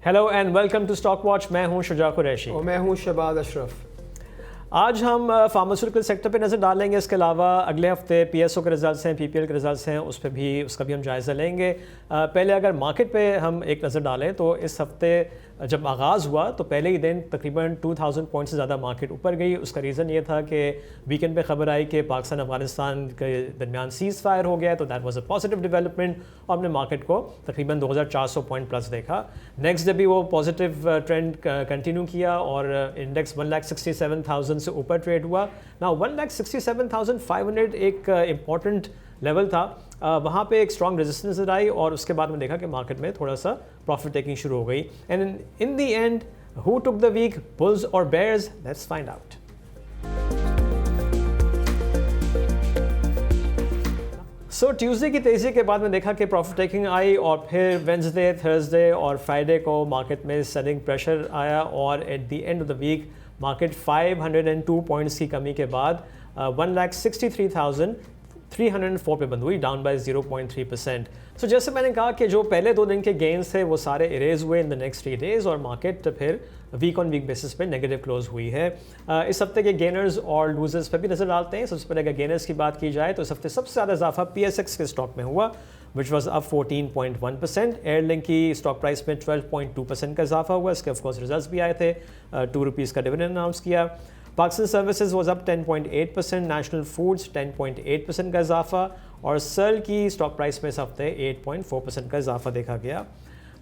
Hello and welcome to stock watch. मैं हूं शुजा कुरैशी और मैं हूं शहबाज अशरफ। आज हम फार्मास्यूटिकल सेक्टर पे नज़र डालेंगे। इसके अलावा अगले हफ्ते पीएसओ के रिजल्ट्स हैं, पीपीएल के रिजल्ट्स हैं, उसका भी हम जायज़ा लेंगे। पहले अगर मार्केट पे हम एक नज़र डालें तो इस हफ्ते जब आगाज़ हुआ तो पहले ही दिन तकरीबन 2000 पॉइंट से ज़्यादा मार्केट ऊपर गई। उसका रीज़न ये था कि वीकेंड पे खबर आई कि पाकिस्तान अफगानिस्तान के दरमियान सीज़ फायर हो गया, तो that was a positive development और हमने मार्केट को तकरीबन 2400 पॉइंट प्लस देखा। नेक्स्ट डे भी वो पॉजिटिव ट्रेंड कंटिन्यू किया और इंडेक्स 1,67,000 से ऊपर ट्रेड हुआ ना। 1,67,500 एक इम्पॉर्टेंट लेवल था, वहाँ पे एक स्ट्रॉन्ग रेजिस्टेंस नजर आई और उसके बाद में देखा कि मार्केट में थोड़ा सा प्रॉफिट टेकिंग शुरू हो गई। And in the end who took the week, bulls और bears? Let's find out. So Tuesday की तेज़ी के बाद में देखा कि प्रॉफिट टेकिंग आई और फिर वेंसडे, थर्सडे और फ्राइडे को मार्केट में सेलिंग प्रेशर आया और at the end of the week market 502 points की कमी के बाद 1,63,304 पे बंद हुई, डाउन बाय 0.3%। सो जैसे मैंने कहा कि जो पहले 2 दिन के गेन्स थे वो सारे इरेज हुए इन द नेक्स्ट 3 डेज और मार्केट फिर वीक ऑन वीक बेसिस पे नेगेटिव क्लोज हुई है। इस हफ्ते के गेनर्स और लूजर्स पे भी नजर डालते हैं। सबसे पहले अगर गेनर्स की बात की जाए तो इस हफ्ते सबसे ज़्यादा इजाफा PSX के स्टॉक में हुआ, विच वॉज अप 14.1%। एयरलिंक की स्टॉक प्राइस में 12.2% का इजाफा हुआ। इसके ऑफकोर्स रिजल्ट्स भी आए थे, ₹2 का डिविडेंड अनाउंस किया। Pakistan services was up 10.8%, national foods 10.8% का इजाफा और सर्ल की स्टॉक प्राइस में इस हफ्ते 8.4% का इजाफा देखा गया।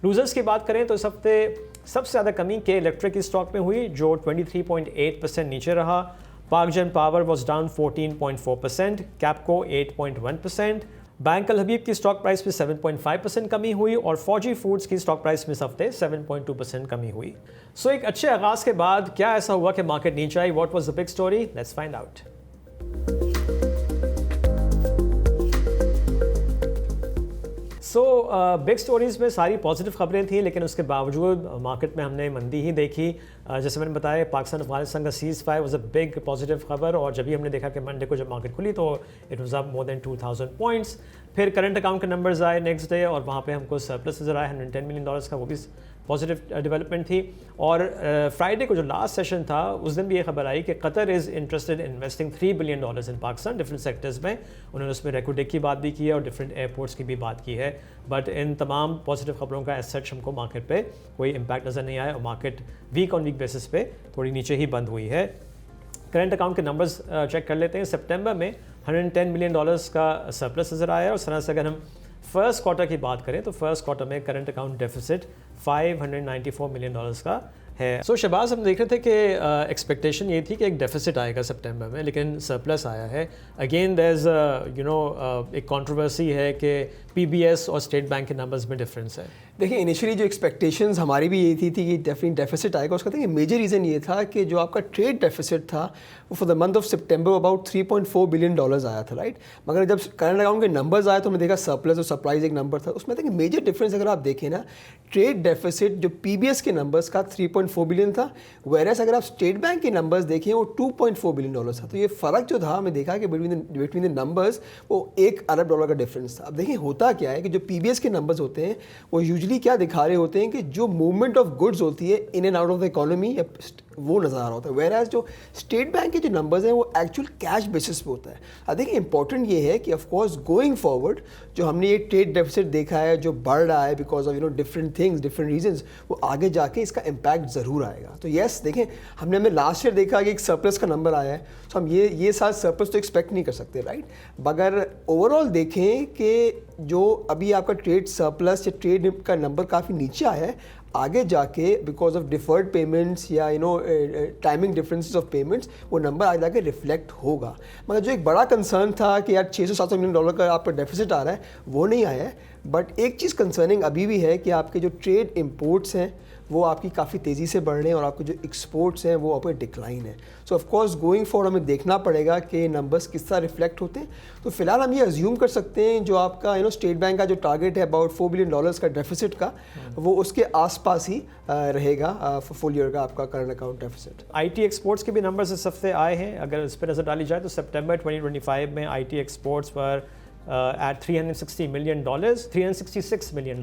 लूजर्स की बात करें तो इस हफ्ते सबसे ज़्यादा कमी के इलेक्ट्रिक की स्टॉक में हुई जो 23.8% नीचे रहा। Pakgen power was down 14.4%, Kapco 8.1%, Bank Al Habib की स्टॉक प्राइस में 7.5% कमी हुई और फौजी फूड्स की स्टॉक प्राइस में इस हफ्ते 7.2% कमी हुई। सो एक अच्छे आगाज़ के बाद क्या ऐसा हुआ कि मार्केट नीचे आई? What was the big story? Let's find out. So big stories में सारी पॉजिटिव खबरें थी, लेकिन उसके बावजूद मार्केट में हमने मंदी ही देखी। जैसे मैंने बताया, पाकिस्तान अफगानिस्तान का seize fire was a big positive खबर और जब भी हमने देखा कि मंडे को जब मार्केट खुली तो it was up more than 2000 points. फिर करंट अकाउंट के नंबर्स आए नेक्स्ट डे और वहाँ पे हमको सरप्लस नजर आया $110 मिलियन का, वो भी पॉजिटिव डेवलपमेंट थी। और फ्राइडे को जो लास्ट सेशन था उस दिन भी ये खबर आई कि Qatar is interested in investing $3 billion in Pakistan different sectors में। उन्होंने उसमें रेकोडेक की बात भी की है और डिफरेंट एयरपोर्ट्स की भी बात की है। बट इन तमाम पॉजिटिव खबरों का एज सच हमको मार्केट पे कोई इम्पैक्ट नज़र नहीं आया और market week on week basis पे थोड़ी नीचे ही बंद हुई है। करंट अकाउंट के नंबर्स चेक कर लेते हैं। सितंबर में $110 मिलियन का सरप्लस नज़र आया और इस तरह से अगर हम फर्स्ट क्वार्टर की बात करें तो फर्स्ट क्वार्टर में करंट अकाउंट डेफिसिट $594 मिलियन का है। सो शहबाज, हम देख रहे थे कि एक्सपेक्टेशन ये थी कि एक डेफिसिट आएगा सितंबर में, लेकिन सरप्लस आया है। अगेन देयर इज़ एक कंट्रोवर्सी है कि PBS और स्टेट बैंक के नंबर्स में डिफरेंस है। देखिए, इनिशियली जो एक्सपेक्टेशंस हमारी भी ये थी कि डेफिनेट डेफिसिट आएगा। उसका देखिए मेजर रीज़न ये था कि जो आपका ट्रेड डेफिसिट था वो for the month of September about $3.4 billion आया था, राइट। मगर जब करंट अकाउंट के नंबर्स आए तो हमने देखा सरप्लस और सरप्राइज एक नंबर था। उसमें देखिए मेजर डिफरेंस अगर आप देखें ना, ट्रेड डेफिसिट जो PBS के नंबर्स का 3.4 बिलियन था, वेरएस अगर आप स्टेट बैंक के नंबर्स देखें वो $2.4 बिलियन था। तो ये फ़र्क जो था हमें देखा कि बिटवीन द नंबर्स वो $1 अरब का डिफरेंस था। अब देखिए होता क्या है कि जो PBS के नंबर्स होते हैं वो यूजुअली क्या दिखा रहे होते हैं कि जो मूवमेंट ऑफ गुड्स होती है in and out of the economy वो नज़र आ रहा होता है, वेरएस जो स्टेट बैंक के जो नंबर्स हैं वो एक्चुअल कैश बेसिस पे होता है। अब देखिए इंपॉर्टेंट ये है कि ऑफ कोर्स गोइंग फॉरवर्ड जो हमने ये ट्रेड डेफिसिट देखा है जो बढ़ रहा है because of different things, different reasons, वो आगे जाके इसका इम्पैक्ट ज़रूर आएगा। तो येस, देखें हमने लास्ट ईयर देखा कि एक सरप्लस का नंबर आया है, तो हम ये साल सरप्लस तो एक्सपेक्ट नहीं कर सकते, राइट। मगर ओवरऑल देखें कि जो अभी आपका ट्रेड सरप्लस या ट्रेड का नंबर काफ़ी नीचे आया है, आगे जाके बिकॉज ऑफ डिफर्ड पेमेंट्स या टाइमिंग डिफरेंसेस ऑफ पेमेंट्स वो नंबर आगे जाके रिफ्लेक्ट होगा। मगर जो एक बड़ा कंसर्न था कि यार $600-700 मिलियन का आपका डेफिसिट आ रहा है वो नहीं आया है। बट एक चीज़ कंसर्निंग अभी भी है कि आपके जो ट्रेड इंपोर्ट्स हैं वो आपकी काफ़ी तेज़ी से बढ़ रहे हैं और आपके जो एक्सपोर्ट्स हैं वो आपके डिक्लाइन है। सो ऑफ कोर्स गोइंग फॉर हमें देखना पड़ेगा कि नंबर्स किस तरह रिफ्लेक्ट होते हैं। तो फिलहाल हम ये अज्यूम कर सकते हैं जो आपका स्टेट बैंक का जो टारगेट है अबाउट $4 बिलियन का डेफिसिट का, वो उसके आसपास ही रहेगा फुल ईयर का आपका current account deficit. IT exports के भी नंबर्स इस हफ्ते आए हैं। अगर इस पर नज़र डाली जाए तो सितंबर 2025 में IT एक्सपोर्ट्स पर at $360 million, $366 million,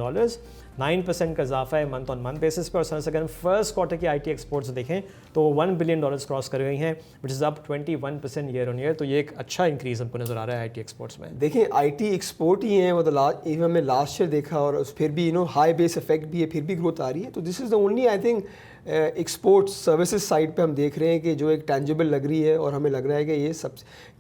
9% का इजाफा है मंथ ऑन मंथ बेसिस पे। और सर अगर हम फर्स्ट क्वार्टर की IT एक्सपोर्ट्स देखें तो $1 बिलियन क्रॉस कर गई हैं, which is up 21% year on year. तो ये एक अच्छा इंक्रीज हमको नज़र आ रहा है IT एक्सपोर्ट्स में। देखिए IT एक्सपोर्ट ही है वो, तो इवन हमने लास्ट ईयर देखा और फिर भी हाई बेस इफेक्ट भी है, फिर भी ग्रोथ आ रही है। तो this is the only I think exports services side पे हम देख रहे हैं कि जो एक टेंजिबल लग रही है, और हमें लग रहा है कि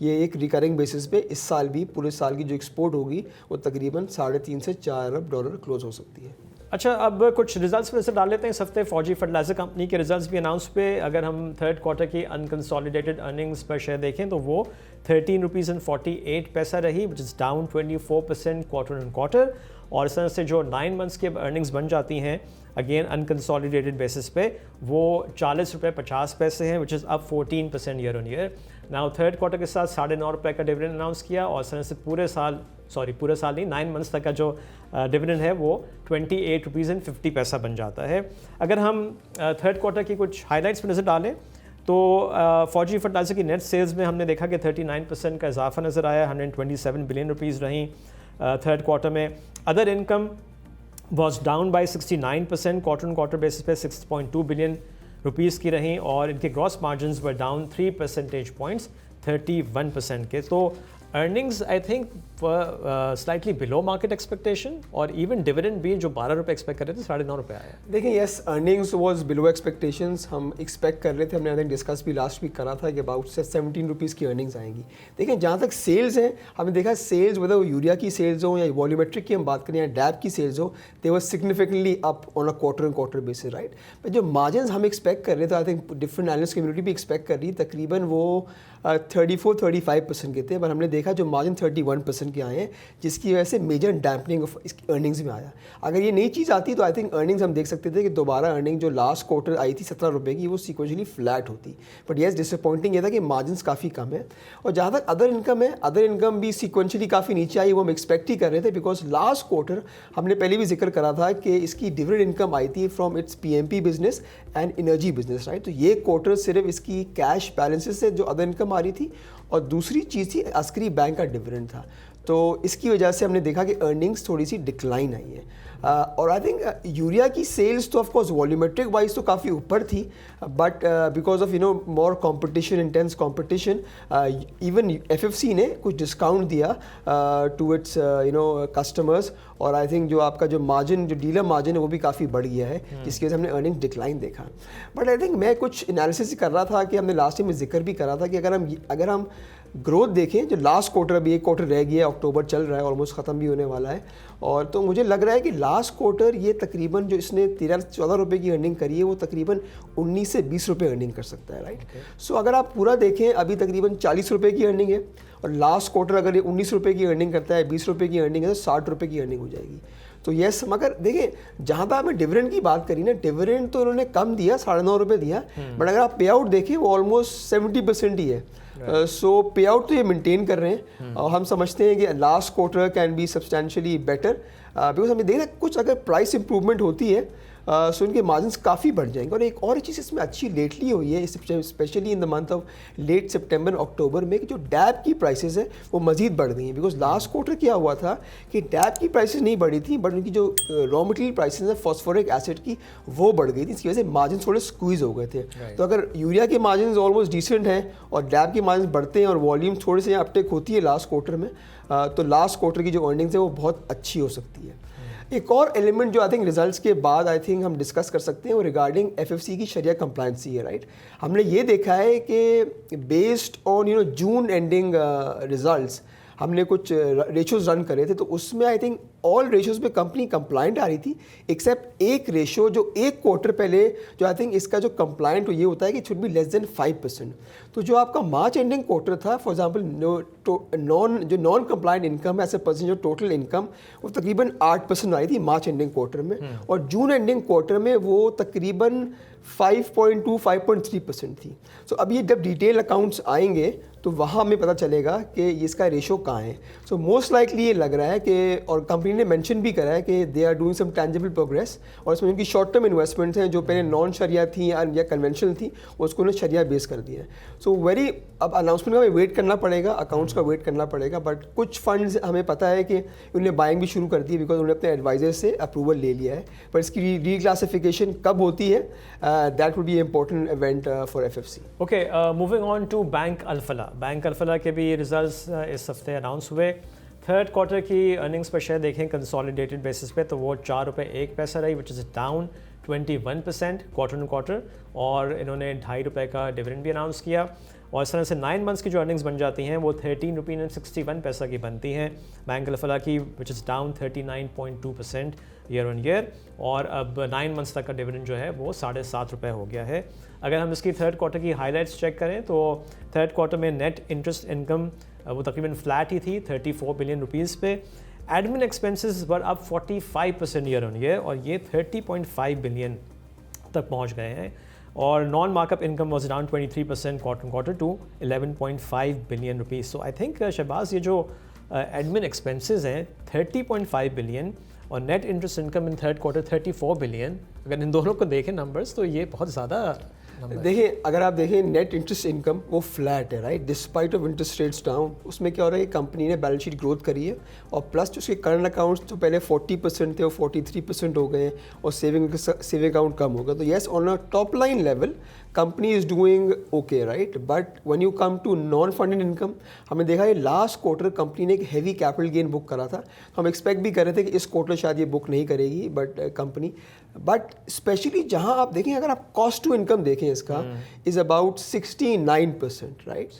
ये एक रिकरिंग बेसिस पे इस साल भी पूरे साल की जो एक्सपोर्ट होगी वो तकरीबन $3.5 से $4 अरब क्लोज हो सकती है। अच्छा, अब कुछ रिजल्ट्स पर डाल लेते हैं। इस हफ्ते फौजी फर्टिलाइजर कंपनी के रिजल्ट्स भी अनाउंस पे। अगर हम थर्ड क्वार्टर की अनकंसोलिडेटेड अर्निंग्स पर शेयर देखें तो वो ₹13.48 रही, which is down 24% quarter on quarter. और इस तरह से जो 9 मंथ्स के अर्निंग्स बन जाती हैं अगेन अनकंसोलिडेटेड बेसिस पे, वो ₹40.50 हैं, which is up 14% year on year. Now third quarter के साथ ₹9.5 का डिविडेंड अनाउंस किया, और इस तरह से पूरे साल नहीं, 9 मंथ्स तक का जो डिविडेंड है वो ₹28.50 बन जाता है। अगर हम थर्ड क्वार्टर की कुछ हाईलाइट्स पर नज़र डालें तो फौजी फर्टिलाइजर की नेट सेल्स में हमने देखा कि 39% का इजाफा नज़र आया, ₹127 बिलियन रहीं थर्ड क्वार्टर में। Other income was down by 69% quarter on quarter basis पे, ₹6.2 बिलियन की रहीं, और इनके gross margins were down 3 percentage points 31% के। तो earnings I think slightly below market expectation, और इवन डिविडेंड भी जो ₹12 एक्सपेक्ट कर रहे थे ₹9.5 आया। देखिए yes, earnings was below expectations. हम एक्सपेक्ट कर रहे थे, हमने आई थिंक डिस्कस भी लास्ट वीक करा था कि अबाउट ₹17 की अर्निंग्स आएंगी। देखिए जहाँ तक सेल्स हैं, हमने देखा सेल्स वैसे वो यूरिया की सेल्स हो या वॉल्यूमेट्रिक की हम बात करें या डैप की सेल्स हो, they were significantly up on a quarter on quarter basis, right. पर जो मार्जिन हम एक्सपेक्ट कर रहे थे, I think different analyst community भी एक्सपेक्ट कर रही, तकरीबन वो 34-35% के थे, पर हमने देखा जो मार्जिन 31% के आए हैं, जिसकी वजह से मेजर डैम्पनिंग ऑफ इसकी अर्निंग्स में आया। अगर ये नई चीज़ आती तो आई थिंक अर्निंग्स हम देख सकते थे कि दोबारा अर्निंग जो लास्ट क्वार्टर आई थी ₹17 की, वो सिक्वेंशली फ्लैट होती। बट येस, डिसअपॉइंटिंग ये था कि मार्जिन्स काफ़ी कम है। और जहाँ तक अदर इनकम है, अदर इनकम भी सिक्वेंशली काफ़ी नीचे आई, वो हम एक्सपेक्ट ही कर रहे थे, बिकॉज लास्ट क्वार्टर हमने पहले भी जिक्र करा था कि इसकी डिविडेंड इनकम आई थी from its PMP business and energy business, right. तो ये क्वार्टर सिर्फ इसकी कैश बैलेंसेस से जो अदर इनकम आ रही थी, और दूसरी चीज़ थी अस्करी बैंक का डिविडेंड था। तो इसकी वजह से हमने देखा कि अर्निंग्स थोड़ी सी डिक्लाइन आई है। और आई थिंक यूरिया की सेल्स तो ऑफकोर्स वॉल्यूमेट्रिक वाइज तो काफ़ी ऊपर थी, but because of more competition, intense competition, even FFC ने कुछ डिस्काउंट दिया टू इट्स कस्टमर्स, और आई थिंक जो आपका जो मार्जिन, जो डीलर मार्जिन है, वो भी काफ़ी बढ़ गया है, जिसकी वजह से हमने अर्निंग डिक्लाइन देखा। बट आई थिंक मैं कुछ एनालिसिस कर रहा था कि हमने लास्ट टाइम में जिक्र भी करा था कि अगर हम ग्रोथ देखें, जो लास्ट क्वार्टर, अभी एक क्वार्टर रह गया, अक्टूबर चल रहा है, ऑलमोस्ट ख़त्म भी होने वाला है, और तो मुझे लग रहा है कि लास्ट क्वार्टर ये तकरीबन जो इसने ₹13-14 की अर्निंग करी है, वो तकरीबन ₹19 से ₹20 अर्निंग कर सकता है, राइट। सो अगर आप पूरा देखें, अभी तकरीबन ₹40 की अर्निंग है, और लास्ट क्वार्टर अगर ये ₹19 की अर्निंग करता है, ₹20 की अर्निंग है, तो ₹60 की अर्निंग हो जाएगी। तो यस, मगर देखिए जहाँ तक आपने डिविडेंड की बात करी ना, डिविडेंड तो उन्होंने कम दिया, ₹9.5 दिया, बट अगर आप पे आउट देखें वो ऑलमोस्ट 70% ही है। सो पे आउट तो ये मेंटेन कर रहे हैं, और हम समझते हैं कि last quarter can be substantially better, because हमें देखना कुछ अगर प्राइस इंप्रूवमेंट होती है सो इनके मार्जिन्स काफ़ी बढ़ जाएंगे। और एक और चीज़ इसमें अच्छी लेटली हुई है, specially in the month of late सितंबर अक्टूबर में, कि जो डैप की प्राइसेस है वो मज़ीद बढ़ गई हैं। बिकॉज लास्ट क्वार्टर क्या हुआ था कि डैप की प्राइसेस नहीं बढ़ी थी, बट उनकी जो रॉ मटेरियल प्राइसेस है फॉस्फोरिक एसिड की, वो बढ़ गई थी, इसकी वजह से मार्जिन थोड़े स्क्वीज हो गए थे। तो अगर यूरिया के मार्जिन ऑलमोस्ट डिसेंट हैं और डैप के मार्जिन बढ़ते हैं और वॉल्यूम थोड़े से अपटेक होती है लास्ट क्वार्टर में, तो लास्ट क्वार्टर की जो अर्निंग्स है वो बहुत अच्छी हो सकती है। एक और एलिमेंट जो आई थिंक रिजल्ट्स के बाद आई थिंक हम डिस्कस कर सकते हैं वो रिगार्डिंग FFC की शरिया कंप्लायंसी है, राइट। हमने ये देखा है कि based on June ending results हमने कुछ रेशोज़ रन करे थे, तो उसमें आई थिंक ऑल रेशोज़ में कंपनी कंप्लाइंट आ रही थी, एक्सेप्ट एक रेशो जो एक क्वार्टर पहले जो आई थिंक इसका जो कंप्लाइंट ये होता है कि शुड बी लेस देन 5%। तो जो आपका मार्च एंडिंग क्वार्टर था, for example non compliant income as a percentage of total income, वो तकरीबन 8% आई थी मार्च एंडिंग क्वार्टर में, और जून एंडिंग क्वार्टर में वो तकरीबन 5.2 5.3% थी। सो अब ये जब डिटेल अकाउंट्स आएंगे तो वहाँ हमें पता चलेगा कि इसका रेशो कहाँ है। सो मोस्ट लाइकली ये लग रहा है कि, और कंपनी ने मेंशन भी करा है कि they are doing some tangible progress, और इसमें उनकी शॉर्ट टर्म इन्वेस्टमेंट्स हैं जो पहले नॉन शरिया थी या कन्वेंशनल थी, उसको उन्हें शरिया बेस कर दिया है। सो वेरी, अब अनाउंसमेंट का हमें वेट करना पड़ेगा, अकाउंट्स का वेट करना पड़ेगा, बट कुछ फंड्स हमें पता है कि उन्हें बाइंग भी शुरू कर दी है बिकॉज उन्होंने अपने एडवाइजर से अप्रूवल ले लिया है। पर इसकी रीक्लासिफिकेशन कब होती है, that would be important event for FFC. Okay, moving on to bank Alfalah. Bank Alfalah के भी रिजल्ट्स इस हफ्ते अनाउंस हुए। थर्ड क्वार्टर की अर्निंग्स पर शेयर देखें कंसोलिडेटेड बेसिस पे तो वो ₹4.01 रही, which is down 21% quarter on quarter, और इन्होंने ₹2.5 का डिविडेंड भी अनाउंस किया। और इस तरह से 9 मंथ्स की जो अर्निंग्स बन जाती हैं वो ₹13.61 की बनती हैं बैंक अल्फला की, विच is down 39.2% year on year. और अब 9 मंथ्स तक का डिविडेंड जो है वो ₹7.5 हो गया है। अगर हम इसकी थर्ड क्वार्टर की हाइलाइट्स चेक करें तो थर्ड क्वार्टर में नेट इंटरेस्ट इनकम वो तकरीबन फ्लैट ही थी 34 बिलियन रुपीज़ पे। Admin expenses were up 45% year on year, और ये 30.5 बिलियन तक पहुंच गए हैं। और non markup income was down 23% quarter quarter to 11.5 billion rupees. So I think Shahbaz, ये जो एडमिन एक्सपेंसेस हैं 30.5 बिलियन और net interest income in third quarter 34 billion, अगर इन दोनों को देखें नंबर्स तो ये बहुत ज़्यादा देखिए, अगर आप देखें नेट इंटरेस्ट इनकम वो फ्लैट है, right, despite of interest rates down. उसमें क्या हो रहा है, कंपनी ने बैलेंस शीट ग्रोथ करी है, और प्लस उसके करंट अकाउंट्स जो पहले 40% थे वो 43% हो गए, और सेविंग अकाउंट कम हो गया। तो yes, on a top line level company is doing okay, right, but when you come to non funded income, हमने देखा है लास्ट क्वार्टर कंपनी ने एक हैवी कैपिटल गेन बुक करा था। तो हम एक्सपेक्ट भी कर रहे थे कि इस क्वार्टर शायद ये बुक नहीं करेगी, बट स्पेशली जहां आप देखें, अगर आप कॉस्ट टू इनकम देखें इसका is about 69%, right.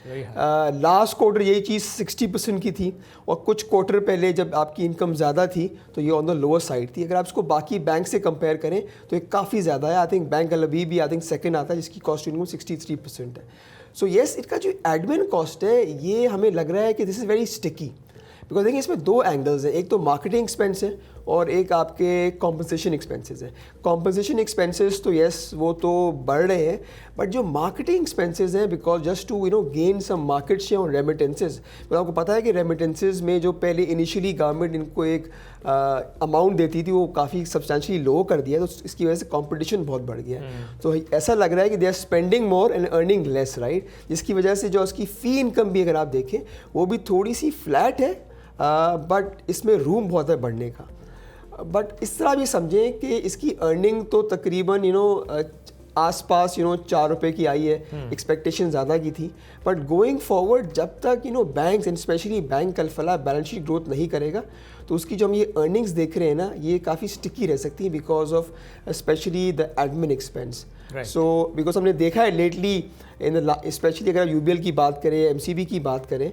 Last quarter यही चीज़ 60% की थी, और कुछ क्वार्टर पहले जब आपकी इनकम ज़्यादा थी तो ये ऑन द लोअर साइड थी। अगर आप इसको बाकी बैंक से कंपेयर करें तो ये काफ़ी ज़्यादा है। आई थिंक बैंक अलबी भी आई थिंक सेकंड आता है जिसकी कॉस्ट टू इनकम 63% है। सो येस, इसका जो एडमिन कॉस्ट है ये हमें लग रहा है कि this is very sticky, because देखिए इसमें दो एंगल्स हैं, एक तो मार्केटिंग एक्सपेंस है और एक आपके कॉम्पनसेशन एक्सपेंसेस है। कॉम्पनसेशन एक्सपेंसेस तो येस वो तो बढ़ रहे हैं, बट जो मार्केटिंग एक्सपेंसेस हैं because just to gain some market share और रेमिटेंसेज, तो आपको पता है कि रेमिटेंसेज में जो पहले इनिशियली गवर्नमेंट इनको एक अमाउंट देती थी वो काफ़ी सब्सटेंशियली लो कर दिया, तो इसकी वजह से कंपटीशन बहुत बढ़ गया है। तो ऐसा लग रहा है कि they are spending more and earning less, right, जिसकी वजह से जो उसकी फ़ी इनकम भी अगर आप देखें वो भी थोड़ी सी फ्लैट है, बट इसमें रूम बहुत है बढ़ने का। बट इस तरह भी समझें कि इसकी अर्निंग तो तकरीबन आसपास ₹4 की आई है, एक्सपेक्टेशन ज़्यादा की थी, बट गोइंग फॉरवर्ड जब तक banks and specially bank Alfalah balance sheet growth नहीं करेगा तो उसकी जो हम ये अर्निंग्स देख रहे हैं ना ये काफ़ी स्टिकी रह सकती है because of specially the admin expense. So because हमने देखा है लेटली स्पेशली अगर यूबीएल की बात करें, एमसीबी की बात करें,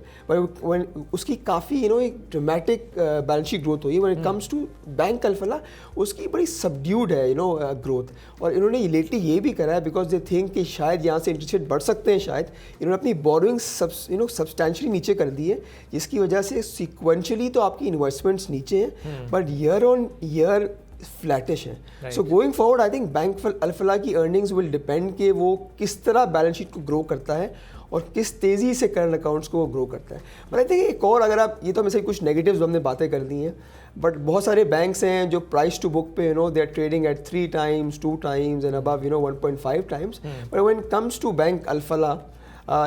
उसकी काफ़ी एक ड्रामेटिक बैलेंस शीट ग्रोथ हुई। When it comes to bank Alfalah उसकी बड़ी सबड्यूड है ग्रोथ, और इन्होंने लेटली ये भी करा है बिकॉज दे थिंक कि शायद यहाँ से इंटरेस्ट रेट बढ़ सकते हैं, शायद इन्होंने अपनी बोरोइंग सब्सटेंशियली नीचे कर दी है, जिसकी वजह से सिक्वेंशली तो आपकी इन्वेस्टमेंट्स नीचे हैं but year on year flattish है। So going forward I think bank Alfalah की अर्निंग्स विल डिपेंड कि वो किस तरह बैलेंस शीट को ग्रो करता है और किस तेज़ी से करंट अकाउंट्स को वो ग्रो करता है। बट आई थिंक एक और, अगर आप ये तो हमें से कुछ नेगेटिव्स हमने बातें कर दी हैं, बट बहुत सारे बैंक्स हैं जो प्राइस टू बुक पे they are trading at 3 times 2 times and above 1.5 times, but when comes to bank Alfalah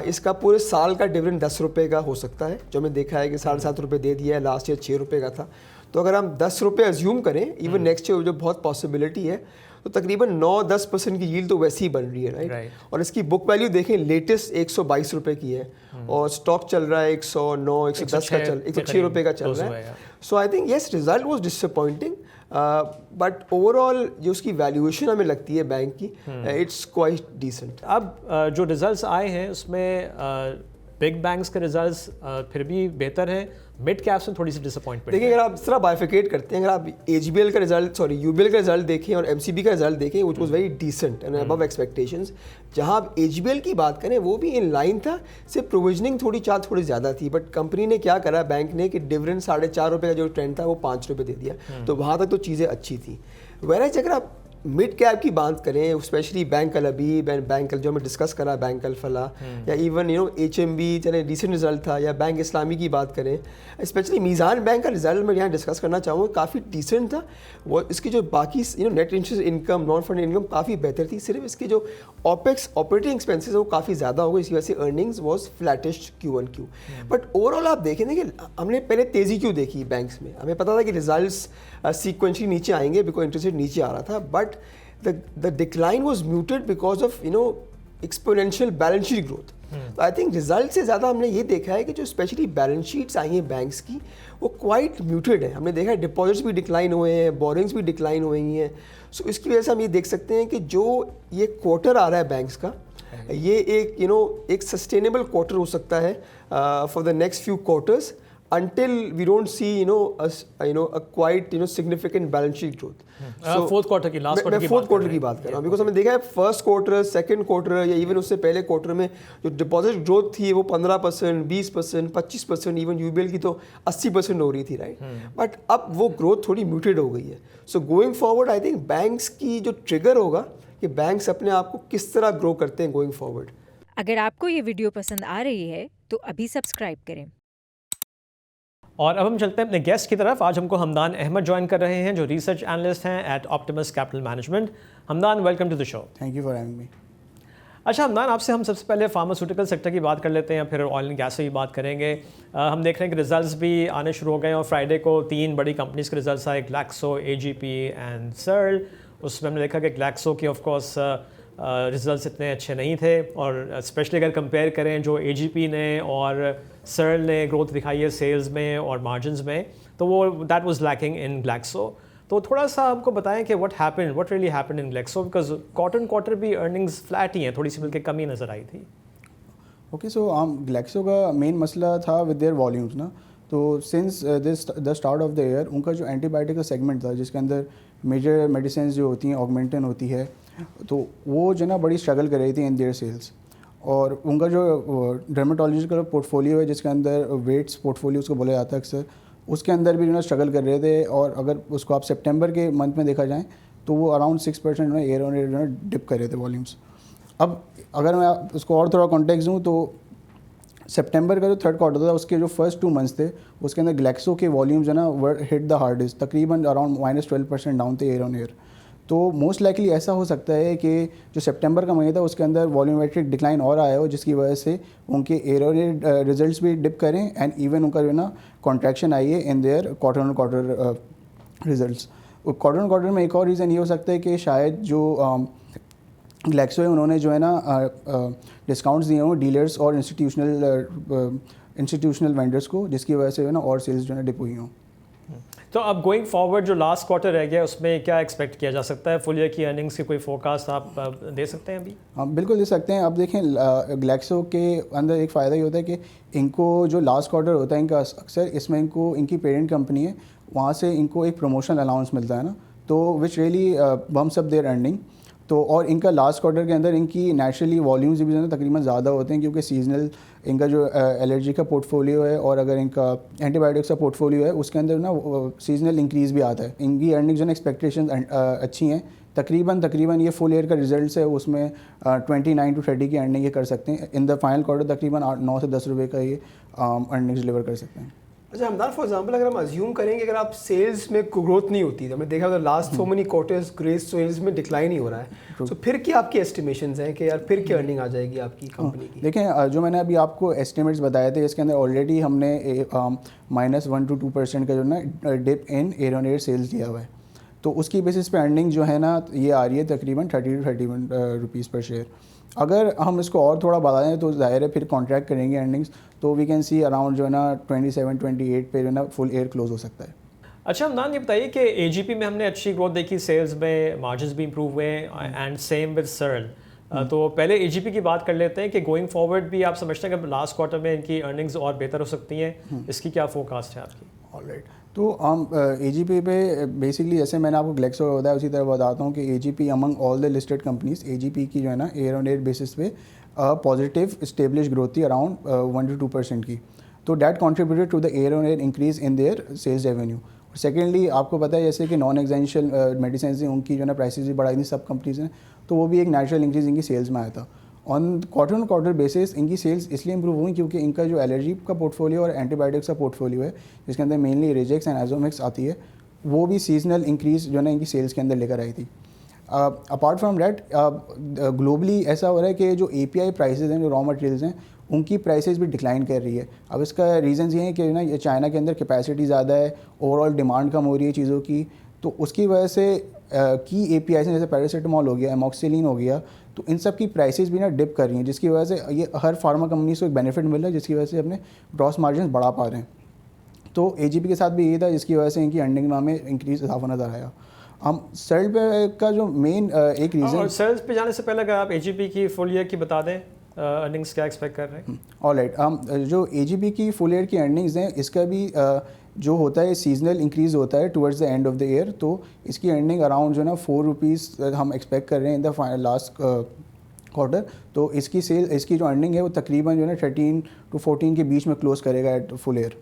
इसका पूरे साल का डिविडेंड ₹10 का हो सकता है, जो हमें देखा है कि ₹7.5 दे दिया है, लास्ट ईयर ₹6 का था। तो अगर हम ₹10 अज्यूम करें इवन नेक्स्ट ईयर जो बहुत पॉसिबिलिटी है, तो तकरीबन 9-10% की यील्ड तो वैसे ही बन रही है, राइट। और इसकी बुक वैल्यू देखें लेटेस्ट ₹122 की है, और स्टॉक चल रहा है 109 110 का ₹106 का चल रहा है। So I think yes, result was disappointing, but overall जो उसकी वैल्यूएशन हमें लगती है बैंक की, इट्स क्वाइट डिसेंट। अब जो रिजल्ट्स आए हैं उसमें बिग बैंक्स के रिजल्ट्स फिर भी बेहतर हैं, मिड कैप्स में थोड़ी सी डिसअपॉइंटमेंट। देखिए, अगर आप इस तरह बाइफिकेट करते हैं, अगर आप यूबीएल का रिजल्ट देखें और एमसीबी का रिजल्ट देखें, which was very decent and above expectations. जहां आप यूबीएल की बात करें वो भी इन लाइन था, सिर्फ प्रोविजनिंग थोड़ी ज़्यादा थी, बट कंपनी ने क्या करा, बैंक ने, कि डिविडेंड ₹4.5 का जो ट्रेंड था वो ₹5 दे दिया, तो वहाँ तक तो चीज़ें अच्छी थी। वैराज अगर आप मिड कैप की बात करें, स्पेशली बैंक अलबीब एंड बैंक जो हमें डिस्कस करा, बैंक अलफला या इवन HMB चले रिसेंट रिजल्ट था, या बैंक इस्लामी की बात करें, स्पेशली मीज़ान बैंक का रिजल्ट मैं यहाँ डिस्कस करना चाहूँगा, काफ़ी डिसेंट था। वो इसकी जो बाकी net interest income, non fund income काफ़ी बेहतर थी, सिर्फ इसकी जो ऑपरेटिंग एक्सपेंसेस वो काफ़ी ज़्यादा हो गई, इसी वजह से earnings was flattish Q1Q। But overall आप देखें ना कि हमने पहले तेज़ी क्यों देखी बैंक्स में, हमें पता था कि रिजल्ट्स सीक्वेंशली नीचे आएंगे बिकॉज इंटरेस्ट रेट नीचे आ रहा था, but the decline was muted because of exponential balance sheet growth. तो आई थिंक रिजल्ट से ज़्यादा हमने ये देखा है कि जो स्पेशली बैलेंस शीट्स आई हैं बैंक्स की, वो क्वाइट म्यूटेड है। हमने देखा है डिपॉजिट्स भी डिक्लाइन हुए हैं, बोरिंग्स भी डिक्लाइन हुई हैं। सो इसकी वजह से हम ये देख सकते हैं कि जो ये क्वार्टर आ रहा है बैंक्स का, ये एक एक सस्टेनेबल क्वार्टर हो सकता है for the next few quarters until we don't see a quite significant balance sheet growth. Fourth quarter की लास्ट मैं फोर्थ क्वार्टर की बात कर रहा हूँ, बिकॉज हमने देखा है फर्स्ट क्वार्टर, सेकंड क्वार्टर या इवन उससे पहले क्वार्टर में जो डिपॉजिट ग्रोथ थी वो 15%, 20%, 25%, इवन UBL की तो 80% हो रही थी, राइट? बट अब वो ग्रोथ थोड़ी म्यूटेड हो गई है। So going forward I think banks की जो ट्रिगर होगा कि बैंक्स अपने आप को किस तरह ग्रो करते हैं गोइंग फॉरवर्ड। अगर आपको ये वीडियो पसंद आ रही है तो अभी सब्सक्राइब करें। और अब हम चलते हैं अपने गेस्ट की तरफ। आज हमको हमदान अहमद ज्वाइन कर रहे हैं जो रिसर्च एनालिस्ट हैं at Optimus capital management. Hamdan, welcome to the show. Thank you for having me. अच्छा हमदान, आपसे हम सबसे पहले फार्मास्यूटिकल सेक्टर की बात कर लेते हैं, फिर ऑयल एंड गैस की बात करेंगे। हम देख रहे हैं कि रिजल्ट्स भी आने शुरू हो गए हैं और फ्राइडे को 3 बड़ी कंपनीज़ के रिजल्ट्स आए, ग्लैक्सो, AGP एंड सर्ल। उसमें हमने देखा कि ग्लैक्सो की ऑफ कोर्स रिजल्ट्स इतने अच्छे नहीं थे, और स्पेशली अगर कंपेयर करें जो AGP ने और सर्ल ने ग्रोथ दिखाई है सेल्स में और मार्जिन्स में, तो वो that was lacking in Glaxo. तो थोड़ा सा हमको बताएं कि what really happened in Glaxo, because quarter भी अर्निंग्स फ्लैट ही हैं, थोड़ी सी मिलकर कमी नज़र आई थी। ओके, सो ग्लैक्सो का मेन मसला था विद देयर वॉल्यूम्स ना। तो since the start of the year उनका जो एंटीबायोटिक का सेगमेंट था, जिसके अंदर मेजर मेडिसिन जो होती हैं, ऑगमेंटन होती है, तो वो जो ना बड़ी स्ट्रगल कर रही थी इन देयर सेल्स। और उनका जो डर्मेटोलॉजी का पोर्टफोलियो है, जिसके अंदर वेट्स पोर्टफोलियो उसको बोला जाता है अक्सर, उसके अंदर भी जो है स्ट्रगल कर रहे थे। और अगर उसको आप सितंबर के मंथ में देखा जाए तो वो अराउंड 6% में ईयर ऑन ईयर जो है डिप कर रहे थे वॉल्यूम्स। अब अगर मैं उसको और थोड़ा कॉन्टेक्स्ट दूँ तो सितंबर का जो थर्ड क्वार्टर था, उसके जो फर्स्ट 2 मंथ्स थे, उसके अंदर ग्लैक्सो के वॉल्यूम्स जो ना वर हिट द हार्डेस्ट, तकरीबन अराउंड -12% डाउन थे ईयर ऑन ईयर। तो मोस्ट लाइकली ऐसा हो सकता है कि जो सितंबर का महीना था उसके अंदर वॉल्यूमेट्रिक डिक्लाइन और आया हो, जिसकी वजह से उनके ईयर ऑन ईयर रिजल्ट्स भी डिप करें एंड इवन उनका जो ना कॉन्ट्रैक्शन आई है in their quarter on quarter results. Quarter on quarter में एक और रीज़न ये हो सकता है कि शायद जो ग्लैक्सो है उन्होंने जो है ना डिस्काउंट्स दिए हों डीलर्स और इंस्टीट्यूशनल वेंडर्स को, जिसकी वजह से जो है ना और सेल्स जो है डिप हुई हों। तो अब गोइंग फॉरवर्ड जो लास्ट क्वार्टर रह गया उसमें क्या एक्सपेक्ट किया जा सकता है? फुल ईयर की अर्निंग्स की कोई फोरकास्ट आप दे सकते हैं अभी? हम बिल्कुल दे सकते हैं। अब देखें ग्लैक्सो के अंदर एक फ़ायदा ये होता है कि इनको जो लास्ट क्वार्टर होता है इनका अक्सर, इसमें इनको इनकी पेरेंट कंपनी है, वहाँ से इनको एक प्रमोशनल अलाउंस मिलता है ना, तो which really bumps up their earning. तो और इनका लास्ट क्वार्टर के अंदर इनकी नेचुरली वॉल्यूम्स भी जो है ना तकरीबन ज़्यादा होते हैं, क्योंकि सीजनल इनका जो एलर्जी का पोर्टफोलियो है और अगर इनका एंटीबायोटिक्स का पोर्टफोलियो है उसके अंदर ना सीजनल इंक्रीज़ भी आता है। इनकी अर्निंग जो है एक्सपेक्टेशन अच्छी हैं, तकरीबन ये फुल ईयर का रिजल्ट्स है उसमें 29 to 30 की अर्निंग ये कर सकते हैं। इन द फाइनल क्वार्टर तकरीबन 9 से 10 रुपये का ये अर्निंग्स डिलीवर कर सकते हैं। अच्छा हमदान, फॉर एग्जांपल अगर हम अज्यूम करेंगे अगर आप सेल्स में ग्रोथ नहीं होती, तो हमने देखा last so many quarters gross sales में डिक्लाइन ही हो रहा है, तो फिर क्या आपकी एस्टिमेशंस हैं कि यार फिर क्या अर्निंग आ जाएगी आपकी कंपनी की? देखें, जो मैंने अभी आपको एस्टिमेट्स बताए थे इसके अंदर ऑलरेडी हमने -1 to 2% का जो ना dip in year on year sales दिया हुआ है, तो उसकी बेसिस पे अर्निंग जो है ना ये आ रही है तकरीबन 30 to 31 रुपीज़ पर शेयर। अगर हम इसको और थोड़ा बढ़ा दें तो ज़ाहिर है फिर कॉन्ट्रैक्ट करेंगे अर्निंग्स, तो वी कैन सी अराउंड जो है ना 27-28 पे जो है ना फुल ईयर क्लोज हो सकता है। अच्छा हमदान, ये बताइए कि AGP में हमने अच्छी ग्रोथ देखी, सेल्स में मार्जिन्स भी इंप्रूव हुए एंड सेम विद सर्ल। तो पहले AGP की बात कर लेते हैं कि गोइंग फॉरवर्ड भी आप समझते हैं कि लास्ट क्वार्टर में इनकी अर्निंग्स और बेहतर हो सकती हैं, इसकी क्या फोरकास्ट है आपकी? ऑलराइट, तो हम AGP पे बेसिकली जैसे मैंने आपको ग्लैक्सो का बताया उसी तरह बताता हूँ कि AGP among all the listed companies, AGP की जो है ना ईयर ऑन ईयर बेसिस पे पॉजिटिव स्टेब्लिश ग्रोथ थी अराउंड 1 to 2% की, तो that contributed to the year on year increase in their sales revenue. Secondly आपको पता है जैसे कि नॉन एग्जेंशियल मेडिसिन हैं उनकी जो है ना प्राइसेस भी बढ़ाई थी सब कंपनीज ने, तो वो भी एक नेचुरल इंक्रीज इनकी सेल्स में आया था। ऑन क्वार्टर बेसिस इनकी सेल्स इसलिए इंप्रूव हुई क्योंकि इनका जो एलर्जी का पोर्टफोलियो और एंटीबायोटिक्स का पोर्टफोलियो है जिसके अंदर मेनली रेजेक्स एंड एजोमिक्स आती है, वो भी सीजनल इंक्रीज जो है ना इनकी सेल्स के अंदर लेकर आई थी। अपार्ट फ्रॉम डैट ग्लोबली ऐसा हो रहा है कि जो API प्राइसेस हैं, जो रॉ मटेरियल्स हैं, उनकी प्राइसेस भी डिक्लाइन कर रही है। अब इसका रीज़न ये है कि ना ये चाइना के अंदर कैपेसिटी ज़्यादा है, ओवरऑल डिमांड कम हो रही है चीज़ों की, तो उसकी वजह से की APIs हैं जैसे पैरासीटामोल हो गया, एमॉक्सिलिन हो गया, तो इन सब की प्राइसेस भी ना डिप कर रही हैं, जिसकी वजह से ये हर फार्मा कंपनीज को एक बेनिफिट मिल रहा है, जिसकी वजह से अपने ग्रॉस मार्जिन बढ़ा पा रहे हैं। तो AGP के साथ भी यही था, जिसकी वजह से इनकी अर्निंग में इंक्रीज इजाफा नज़र आया। हम सेल पे का जो मेन एक रीज़न, और सेल्स पे जाने से पहले अगर आप AGP की फुल ईयर की बता दें, अर्निंग्स क्या एक्सपेक्ट कर रहे हैं? ऑलराइट, हम जो AGP की फुल ईयर की अर्निंग्स हैं, इसका भी जो होता है सीजनल इंक्रीज होता है towards the end of the year, तो इसकी अर्निंग अराउंड जो है ना ₹4 हम एक्सपेक्ट कर रहे हैं इन द लास्ट क्वार्टर। तो इसकी जो अर्निंग है वो तकरीबन जो है ना 13 to 14 के बीच में क्लोज करेगा एट फुल ईयर।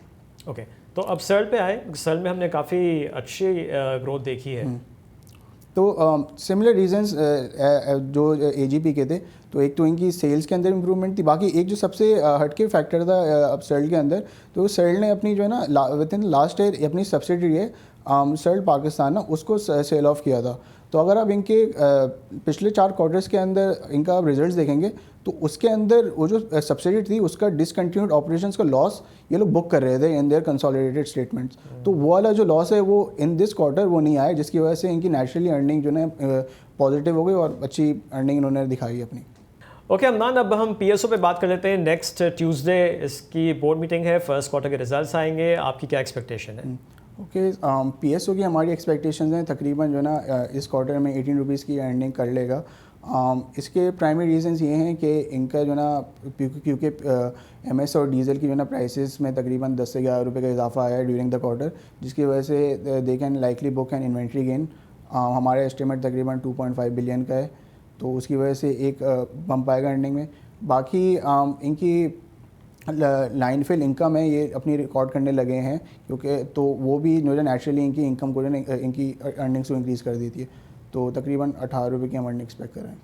ओके, तो अब सेल पे आए, सेल में हमने काफ़ी अच्छी ग्रोथ देखी है। तो सिमिलर रीजंस जो AGP के थे, तो एक तो इनकी सेल्स के अंदर इंप्रूवमेंट थी, बाकी एक जो सबसे हटके फैक्टर था अब सर्ल के अंदर, तो सर्ल ने अपनी जो है ना विद इन लास्ट ईयर अपनी सब्सिडरी है सर्ल पाकिस्तान ना, उसको सेल ऑफ किया था। तो अगर आप इनके पिछले 4 क्वार्टर्स के अंदर इनका आप रिजल्ट्स देखेंगे, तो उसके अंदर वो जो सब्सिडी थी उसका डिसकंटिन्यूड ऑपरेशंस का लॉस ये लोग बुक कर रहे थे इन देयर कंसोलिडेटेड स्टेटमेंट्स। तो वो वाला जो लॉस है वो इन दिस क्वार्टर वो नहीं आया, जिसकी वजह से इनकी नेचुरली अर्निंग जो है पॉजिटिव हो गई और अच्छी अर्निंग इन्होंने दिखाई अपनी। ओके अमनान, अब हम PSO पे बात कर लेते हैं। नेक्स्ट ट्यूसडे इसकी बोर्ड मीटिंग है, फर्स्ट क्वार्टर के रिजल्ट्स आएंगे, आपकी क्या एक्सपेक्टेशन है? ओके, PSO की हमारी एक्सपेक्टेशंस हैं तकरीबन जो है ना इस क्वार्टर में ₹18 की अर्निंग कर लेगा। इसके प्राइमरी रीजंस ये हैं कि इनका जो ना क्योंकि MS और डीजल की जो ना प्राइसेस में तकरीबन 10 से ₹11 का इजाफा आया है ड्यूरिंग द क्वार्टर, जिसकी वजह से they can likely book N inventory gain. हमारा एस्टिमेट तकरीबन 2.5 बिलियन का है, तो उसकी वजह से एक बम्प आएगा अर्निंग में। बाकी इनकी लाइन फिल इनकम है ये अपनी रिकॉर्ड करने लगे हैं, क्योंकि तो वो भी जो है नेचुरली इनकी इनकम को इनकी अर्निंग्स को इंक्रीज़ कर देती है। तो तकरीबन ₹18 की हम अर्निंग एक्सपेक्ट कर रहे हैं।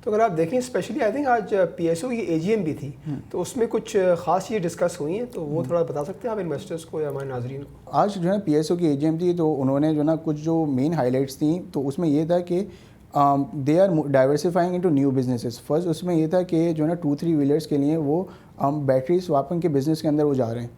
तो अगर आप देखें स्पेशली आई थिंक आज PSO की AGM भी थी, तो उसमें कुछ खास चीज़ें डिस्कस हुई हैं, तो वो थोड़ा बता सकते हैं आप इन्वेस्टर्स को या हमारे नाजरीन को? आज जो है PSO की AGM थी, तो उन्होंने जो ना कुछ जो मेन हाईलाइट्स थी, तो उसमें ये था कि they are diversifying into new businesses. First उसमें ये था कि जो है ना 2-3 व्हीलर्स के लिए वो बैटरी स्वापिंग के बिज़नेस के अंदर वो जा रहे हैं,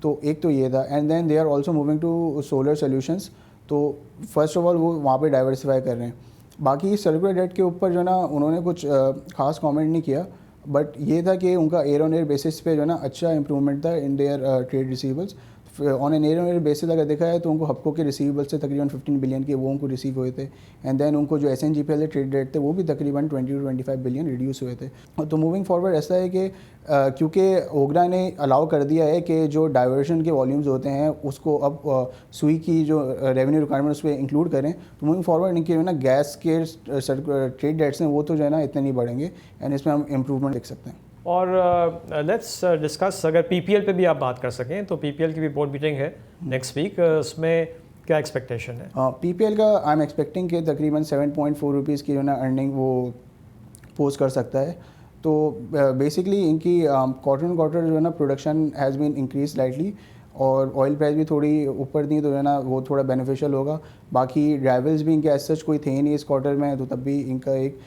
तो एक तो ये था। And then they are also moving to solar solutions, तो फर्स्ट ऑफ ऑल वो वहाँ पे डाइवर्सिफाई कर रहे हैं। बाकी सर्कुलर डेट के ऊपर जो है ना उन्होंने कुछ खास कमेंट नहीं किया, बट ये था कि उनका ईयर ऑन ईयर बेसिस पे जो है ना अच्छा इंप्रूवमेंट था in their trade receivables. On an year on year basis अगर देखा है तो उनको हप्को के रिसीवेबल्स से तकरीबन 15 बिलियन के वो उनको रिसीव हुए थे। एंड देन उनको जो SNGPL ट्रेड रेट थे वो भी तकरीबन 20 to 25 बिलियन रिड्यूस हुए थे। तो मूविंग फॉरवर्ड ऐसा है कि क्योंकि ओगरा ने अलाउ कर दिया है कि जो डाइवर्शन के वॉल्यूम्स होते हैं उसको अब सुई की जो रेवेन्यू रिक्वायरमेंट उस पर इंक्लूड करें, तो मूविंग फॉरवर्ड इनके जो है ना गैस के ट्रेड रेट्स हैं वो तो जो है ना इतने नहीं बढ़ेंगे, एंड इसमें हम इम्प्रूवमेंट देख सकते हैं। और लेट्स डिस्कस, अगर PPL पे भी आप बात कर सकें, तो PPL की भी बोर्ड मीटिंग है नेक्स्ट वीक, उसमें क्या एक्सपेक्टेशन है? PPL का आई एम एक्सपेक्टिंग कि तकरीबन ₹7.4 की जो ना अर्निंग वो पोस्ट कर सकता है। तो बेसिकली इनकी क्वार्टर जो है ना production has been increase slightly, और ऑयल प्राइस भी थोड़ी ऊपर दी, तो जो है ना वो थोड़ा बेनिफिशियल होगा। बाकी ड्राइवल्स भी इनके एज सच कोई थे नहीं इस क्वार्टर में, तो तब भी इनका एक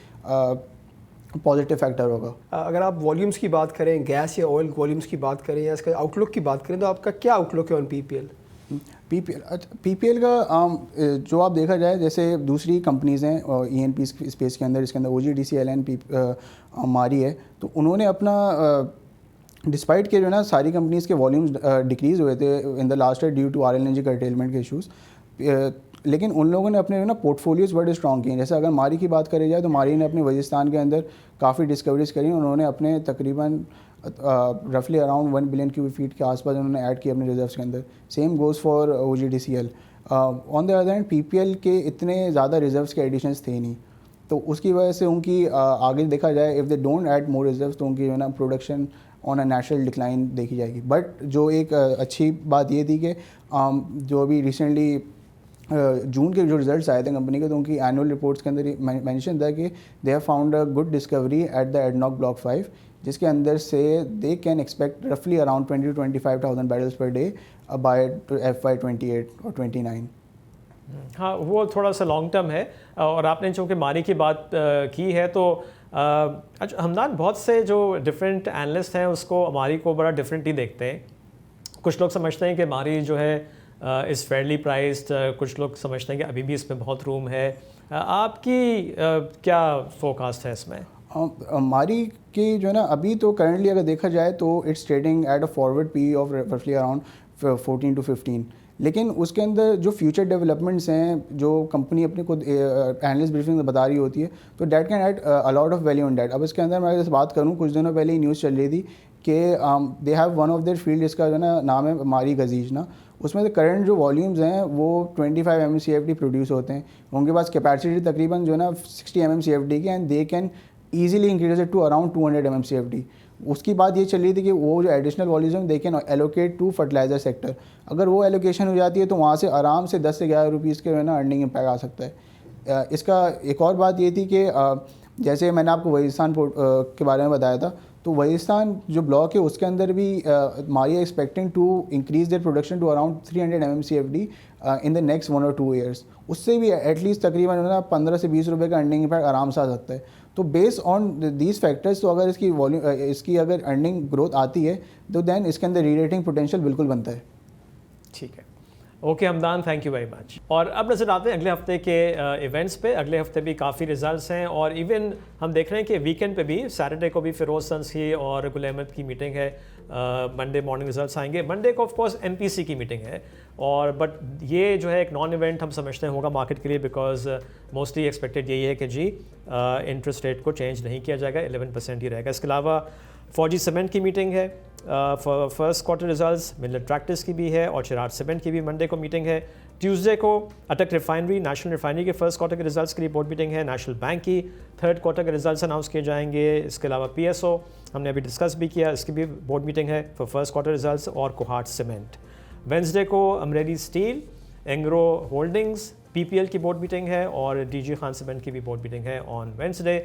पॉजिटिव फैक्टर होगा। अगर आप वॉल्यूम्स की बात करें, गैस या ऑयल वॉल्यूम्स की बात करें, या इसका आउटलुक की बात करें, तो आपका क्या आउटलुक है ऑन PPL? PPL का जो आप देखा जाए, जैसे दूसरी कंपनीज़ हैं ENP स्पेस के अंदर, इसके अंदर OGDCL मारी है, तो उन्होंने अपना डिस्पाइट के जो है ना सारी कंपनीज़ के वॉल्यूम्स डिक्रीज़ हुए थे in the last year due to RLNG curtailment के इशूज़, लेकिन उन लोगों ने अपने जो ना पोर्टफोलियोज़ बड़े स्ट्रॉन्ग किए हैं। जैसे अगर मारी की बात करी जाए, तो मारी ने अपने वजिस्तान के अंदर काफ़ी डिस्कवरीज करी, उन्होंने अपने तकरीबन रफली अराउंड 1 बिलियन क्यूबिक फीट के आसपास उन्होंने ऐड किया अपने रिजर्व्स के अंदर। Same goes for OGDCL। On the other hand PPL के इतने ज़्यादा रिजर्व्स के एडिशंस थे नहीं, तो उसकी वजह से उनकी आगे देखा जाए if they don't add more reserves, तो उनकी जो है ना production on a natural decline देखी जाएगी। बट जो एक अच्छी बात ये थी कि जो अभी रिसेंटली जून के जो रिजल्ट्स आए थे कंपनी के, तो उनकी एनुअल रिपोर्ट्स के अंदर मेंशन था कि they have found a good discovery at the ADNOC block 5, जिसके अंदर से दे कैन एक्सपेक्ट रफली around 20 to 25,000 barrels per day by FY 28 और 29। हाँ, वो थोड़ा सा लॉन्ग टर्म है। और आपने चूँकि मारी की बात की है तो अच्छा हमदान, बहुत से जो डिफरेंट एनालिस्ट हैं उसको मारी को बड़ा डिफरेंटली देखते हैं। कुछ लोग समझते हैं कि मारी जो है इज़ फेयरली प्राइस्ड, कुछ लोग समझते हैं कि अभी भी इसमें बहुत रूम है। आपकी क्या फोरकास्ट है इसमें? मारी की जो है ना, अभी तो करंटली अगर देखा जाए तो it's trading at a forward P of रफली अराउंड 14 to 15। लेकिन उसके अंदर जो फ्यूचर डेवलपमेंट्स हैं जो कंपनी अपने खुद एनालिस्ट ब्रीफिंग में बता रही होती है, तो that can add a lot of value on that. अब इसके अंदर मैं अगर बात करूँ, कुछ दिनों पहले ही न्यूज़ चल रही थी कि they have one of their field, जिसका जो है ना नाम है मारी गजीज ना, उसमें करंट जो वॉल्यूम्स हैं वो 25 MMCFD प्रोड्यूस होते हैं। उनके पास कैपेसिटी तकरीबन जो है ना 60 MMCFD की, and they can easily increase it to around 200 MMCFD। उसकी बात ये चल रही थी कि वो जो additional volume they can allocate to fertiliser sector. अगर वो एलोकेशन हो जाती है तो वहाँ से आराम से 10 से 11 रुपीज़ के है ना अर्निंग इम्पैक्ट आ सकता है। इसका एक और बात ये थी कि जैसे मैंने आपको वजीस्तान के बारे में बताया था, तो वजीस्तान जो ब्लॉक है उसके अंदर भी Mari expecting to increase their production to around 300 MMCFD in the next 1 or 2 years। उससे भी एटलीस्ट तकरीबन 15 से 20 रुपये का अर्निंग इम्पैक्ट आराम से आ सकता है। तो बेस्ड ऑन दीज फैक्टर्स, तो अगर इसकी वॉल्यूम इसकी अगर अर्निंग ग्रोथ आती है तो देन इसके अंदर रीरेटिंग पोटेंशियल बिल्कुल बनता है। ठीक है, okay Hamdan, thank you very much. और अब नजर आते हैं अगले हफ्ते के इवेंट्स पे। अगले हफ्ते भी काफ़ी रिजल्ट्स हैं और इवन हम देख रहे हैं कि वीकेंड पे भी सैटरडे को भी फिरोज सन्स की और गुल अहमद की मीटिंग है। मंडे मॉर्निंग रिजल्ट्स आएंगे। मंडे को ऑफ कोर्स MPC की मीटिंग है और बट ये जो है एक नॉन इवेंट हम समझते हैं होगा मार्केट के लिए, बिकॉज मोस्टली एक्सपेक्टेड यही है कि जी इंटरेस्ट रेट को चेंज नहीं किया जाएगा, 11% ही रहेगा। इसके अलावा फौजी सीमेंट की मीटिंग है, first quarter results Miller tractors की भी है और चिराग सीमेंट की भी मंडे को मीटिंग है। ट्यूसडे को अटक रिफाइनरी, नेशनल रिफाइनरी के फर्स्ट क्वार्टर के रिजल्ट्स के लिए बोर्ड मीटिंग है। नेशनल बैंक की थर्ड क्वार्टर के रिजल्ट्स अनाउंस किए जाएंगे। इसके अलावा PSO हमने अभी डिस्कस भी किया, इसकी भी बोर्ड मीटिंग है फॉर फर्स्ट क्वार्टर रिजल्ट्स। और कोहाट सीमेंट। वेंसडे को Amreli steel, Engro holdings, PPL की बोर्ड मीटिंग है और DG खान सीमेंट की भी बोर्ड मीटिंग है ऑन वेंसडे।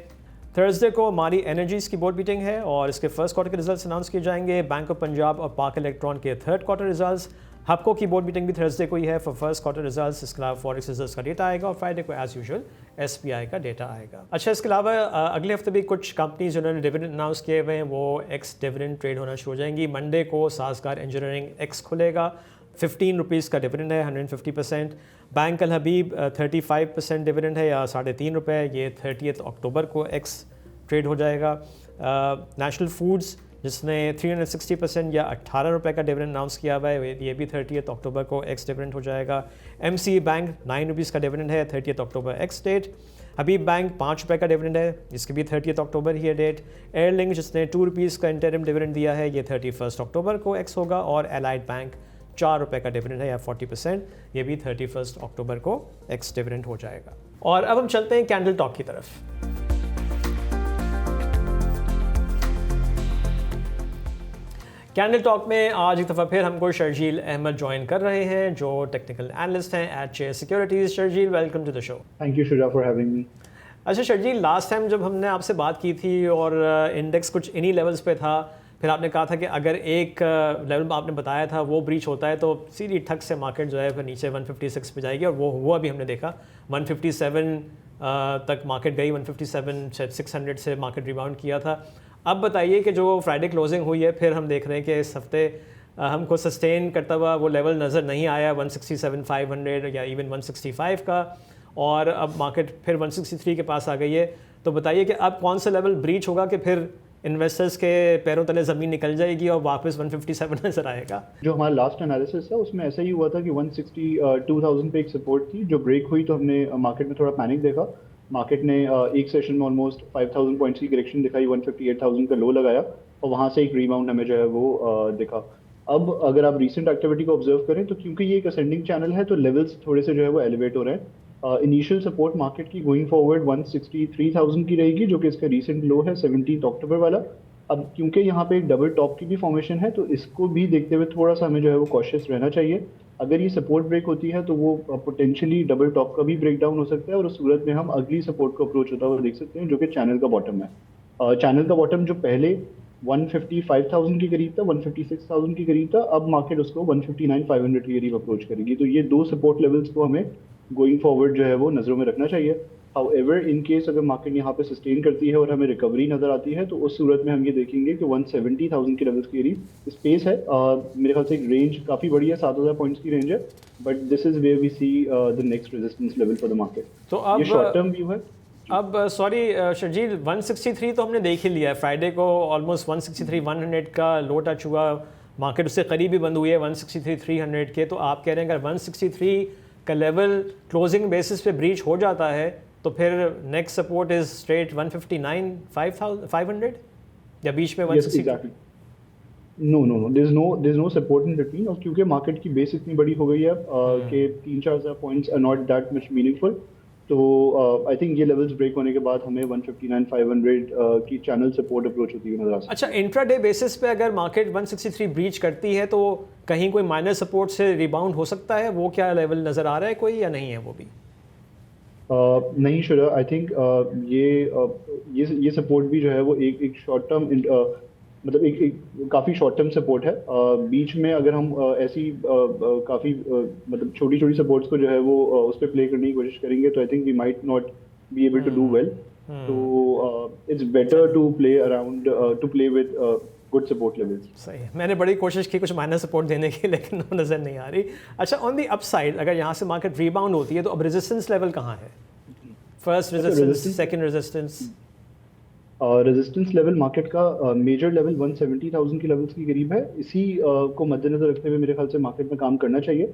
थर्सडे को मारी एनर्जीज़ की बोर्ड मीटिंग है और इसके फर्स्ट क्वार्टर के रिजल्ट्स अनाउंस किए जाएंगे। बैंक ऑफ पंजाब और पाक इलेक्ट्रॉन के थर्ड क्वार्टर रिजल्ट्स। हपको की बोर्ड मीटिंग भी थर्सडे को ही है फॉर फर्स्ट क्वार्टर रिजल्ट्स। इसके अलावा फॉरेक्स रिजल्ट्स का डेटा आएगा और फ्राइडे को एज यूजुअल SBI का डेटा आएगा। अच्छा, इसके अलावा अगले हफ्ते भी कुछ कंपनीज जिन्होंने डिविडेंड अनाउंस किए हुए हैं वो एक्स डिविडेंड ट्रेड होना शुरू हो जाएंगी। मंडे को साजगार इंजीनियरिंग एक्स खुलेगा, 15 रुपीज़ का डिविडेंड है, 150%। बैंक अल हबीब 35% डिविडेंड है या 3.5 रुपये, ये 30 अक्टूबर को एक्स ट्रेड हो जाएगा। नेशनल फूड्स जिसने 360% या 18 रुपये का डिविडेंड अनाउंस किया हुआ है, ये भी 30 अक्टूबर को एक्स डिविडेंड हो जाएगा। MCE बैंक 9 रुपीज़ का डिविडेंड है, 30 अक्टूबर एक्स डेट। हबीब बैंक 5 रुपये का डिविडेंड है, इसकी भी 30 अक्टूबर ही है डेट। एयरलिंक जिसने 2 रुपीज़ का इंटरिम डिविडेंड दिया है, ये 31 अक्टूबर को एक्स होगा। और एलाइड बैंक 4 रुपये का डिविडेंड है या 40%, ये भी 31 अक्टूबर को एक्स डिविडेंड हो जाएगा। और अब हम चलते हैं कैंडल टॉक की तरफ। कैंडल टॉक में आज एक दफ़ा फिर हमको शर्जील अहमद ज्वाइन कर रहे हैं जो टेक्निकल एनालिस्ट हैं at chair securities. Sharjeel, welcome to the show. Thank you Shuja for having me. अच्छा शर्जील, लास्ट टाइम जब हमने आपसे बात की थी और इंडेक्स कुछ इन्हीं लेवल्स पे था, फिर आपने कहा था कि अगर एक लेवल आपने बताया था वो ब्रीच होता है तो सीधी ठक से मार्केट जो है फिर नीचे 156 पे जाएगी और वो हुआ भी हमने देखा। 157 तक मार्केट गई, 157 से 600 से मार्केट रिबाउंड किया था। अब बताइए कि जो फ्राइडे क्लोजिंग हुई है, फिर हम देख रहे हैं कि इस हफ्ते हमको सस्टेन करता हुआ वो लेवल नज़र नहीं आया 167,500 या इवन 165 का, और अब मार्केट फिर 163 के पास आ गई है। तो बताइए कि अब कौन सा लेवल ब्रीच होगा कि फिर इन्वेस्टर्स के पैरों तले ज़मीन निकल जाएगी और वापस 157 नजर आएगा। जो हमारा लास्ट एनालिसिस था उसमें ऐसा ही हुआ था कि 162,000 पे एक सपोर्ट थी जो ब्रेक हुई, तो हमने मार्केट में थोड़ा पैनिक देखा। मार्केट ने एक सेशन में ऑलमोस्ट 5,000 पॉइंट्स की करेक्शन दिखाई, 158,000 का लो लगाया और वहाँ से एक रीबाउंड हमें जो है वो दिखा। अब अगर आप रीसेंट एक्टिविटी को ऑब्जर्व करें तो क्योंकि ये एक असेंडिंग चैनल है तो लेवल्स थोड़े से जो है वो एलिवेट हो रहे हैं। इनिशियल सपोर्ट मार्केट की गोइंग फॉरवर्ड 163,000 की रहेगी जो कि इसका रीसेंट लो है 17 अक्टूबर वाला। अब क्योंकि यहाँ पे एक डबल टॉप की भी फॉर्मेशन है, तो इसको भी देखते हुए थोड़ा सा हमें जो है वो कॉशियस रहना चाहिए। अगर ये सपोर्ट ब्रेक होती है तो वो पोटेंशियली डबल टॉप का भी ब्रेक डाउन हो सकता है, और उस सूरत में हम अगली सपोर्ट को अप्रोच होता हुआ देख सकते हैं, जो कि चैनल का बॉटम है। चैनल का बॉटम जो पहले 155,000 के करीब था, 156,000 के करीब था, अब मार्केट उसको 159,500 के करीब अप्रोच करेगी। तो ये दो सपोर्ट लेवल्स को हमें गोइंग फॉरवर्ड जो है वो नज़रों में रखना चाहिए। हाउएवर इन केस अगर मार्केट यहाँ पे सस्टेन करती है और हमें रिकवरी नज़र आती है, तो उस सूरत में हम ये देखेंगे कि 170,000 के लेवल्स के करीब स्पेस है। मेरे ख्याल से एक रेंज काफ़ी बड़ी है, 7,000 पॉइंट्स की रेंज है, but this is where we see the next resistance level for the market. तो अब ये शॉर्ट टर्म व्यू है। अब सॉरी शर्जील, 163 तो हमने देख ही लिया है, फ्राइडे को ऑलमोस्ट 163 100 का लो टच हुआ, मार्केट उससे करीब ही बंद हुई है 163 300 के। तो आप कह रहे हैं अगर 163 का लेवल क्लोजिंग बेसिस पे ब्रीच हो जाता है तो फिर नेक्स्ट सपोर्ट इज स्ट्रेट 159 500 या बीच में 160? exactly. No there is no support in between, और क्योंकि मार्केट की बेस इतनी बड़ी हो गई है कि 3-4 हज़ार points are not that much meaningful. तो आई थिंक ये लेवल्स ब्रेक होने के बाद हमें 159,500 की चैनल सपोर्ट अप्रोच होती हुई नजर आ सकती है। अच्छा, इंट्राडे बेसिस पे अगर मार्केट 163 ब्रीच करती है तो कहीं कोई माइनर सपोर्ट से रिबाउंड हो सकता है, वो क्या लेवल नज़र आ रहा है कोई या नहीं है वो भी? नहीं शुरा, आई थिंक ये सपोर्ट भी जो है वो एक शॉर्ट टर्म, मतलब एक काफ़ी शॉर्ट टर्म सपोर्ट है। बीच में अगर हम ऐसी काफ़ी मतलब छोटी छोटी सपोर्ट्स को जो है वो उस पर प्ले करने की कोशिश करेंगे, तो I think we might not be able to do well. तो it's better to play around to play with good support levels. सही है, मैंने बड़ी कोशिश की कुछ माइनर सपोर्ट देने की, लेकिन वो नज़र नहीं आ रही। अच्छा, ऑन दी अपसाइड अगर यहाँ से मार्केट रीबाउंड होती है तो अब रेजिस्टेंस लेवल कहाँ है? First resistance, second resistance? Resistance level market का मेजर लेवल 170,000 के लेवल्स के करीब है। इसी को मद्देनजर रखते हुए मेरे ख्याल से मार्केट में काम करना चाहिए।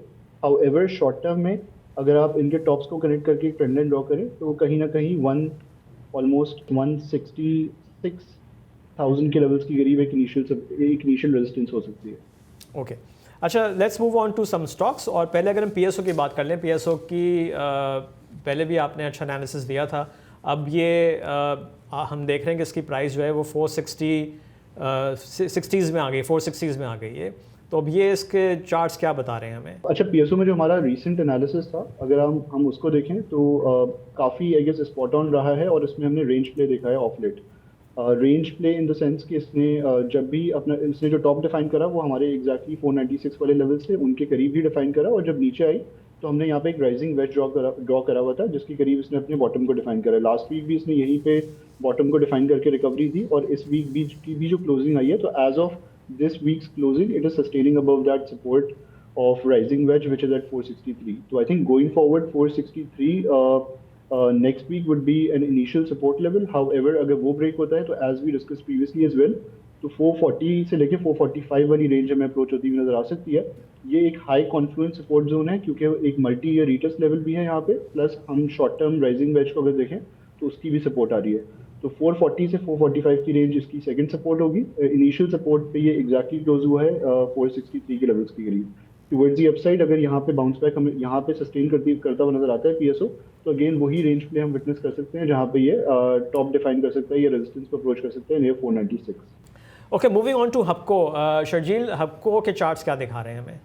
हाउएवर शॉर्ट टर्म में अगर आप इनके टॉप्स को कनेक्ट करके एक ट्रेंड लाइन ड्रॉ करें, तो कहीं ना कहीं ऑलमोस्ट 166,000 के लेवल्स के करीब एक इनिशियल रेजिस्टेंस हो सकती है। ओके, अच्छा, let's move on to some stocks. और पहले अगर हम पीएसओ की बात कर लें, पीएसओ की पहले भी आपने अच्छा एनालिसिस दिया था। अब ये हम देख रहे हैं कि इसकी प्राइस जो है वो 460 में आ गई, 460s में आ गई है। तो अब ये इसके चार्ट्स क्या बता रहे हैं हमें? अच्छा, पीएसओ में जो हमारा रीसेंट एनालिसिस था, अगर हम उसको देखें तो काफ़ी आई गेस स्पॉट ऑन रहा है, और इसमें हमने रेंज प्ले देखा है of late. Range play in the sense कि इसने जो टॉप डिफाइन करा वो हमारे एग्जैक्टली 496 वाले लेवल से उनके करीब ही डिफाइन करा, और जब नीचे आई तो हमने यहाँ पे एक राइजिंग वेज ड्रॉ करा हुआ था, जिसके करीब इसने अपने बॉटम को डिफाइन करा। लास्ट वीक भी इसने यहीं पे बॉटम को डिफाइन करके रिकवरी दी, और इस वीक की भी जो क्लोजिंग आई है, तो as of this week's closing it is sustaining above that support of rising wedge which is at 463। तो I think going forward 463 next week would be an initial support level. However अगर वो break होता है तो as we discuss previously as well, तो 440 से लेके 445 वाली रेंज हमें अप्रोच होती हुई नजर आ सकती है। ये एक हाई कॉन्फ्लुएंस सपोर्ट जोन है, क्योंकि एक मल्टी ईयर रीटेस्ट लेवल भी है यहाँ पे, प्लस हम शॉर्ट टर्म राइजिंग वेज को अगर देखें तो उसकी भी सपोर्ट आ रही है। तो 440 से 445 की रेंज इसकी सेकंड सपोर्ट होगी। इनिशियल सपोर्ट पे ये एग्जैक्टली क्लोज हुआ है 463 के लेवल्स के करीब। टुवर्ड्स दी अपसाइड अगर यहाँ पे बाउंस बैक हमें यहाँ पे सस्टेन करता हुआ नजर आता है पीएसओ, तो अगेन वही रेंज पे हम विटनेस कर सकते हैं जहाँ पे ये टॉप डिफाइन कर सकता है, ये रेजिस्टेंस को अप्रोच कर सकते हैं near 496। Okay, moving on to Hubco. Sharjeel, Hubco के चार्ट्स क्या दिखा रहे हैं हमें?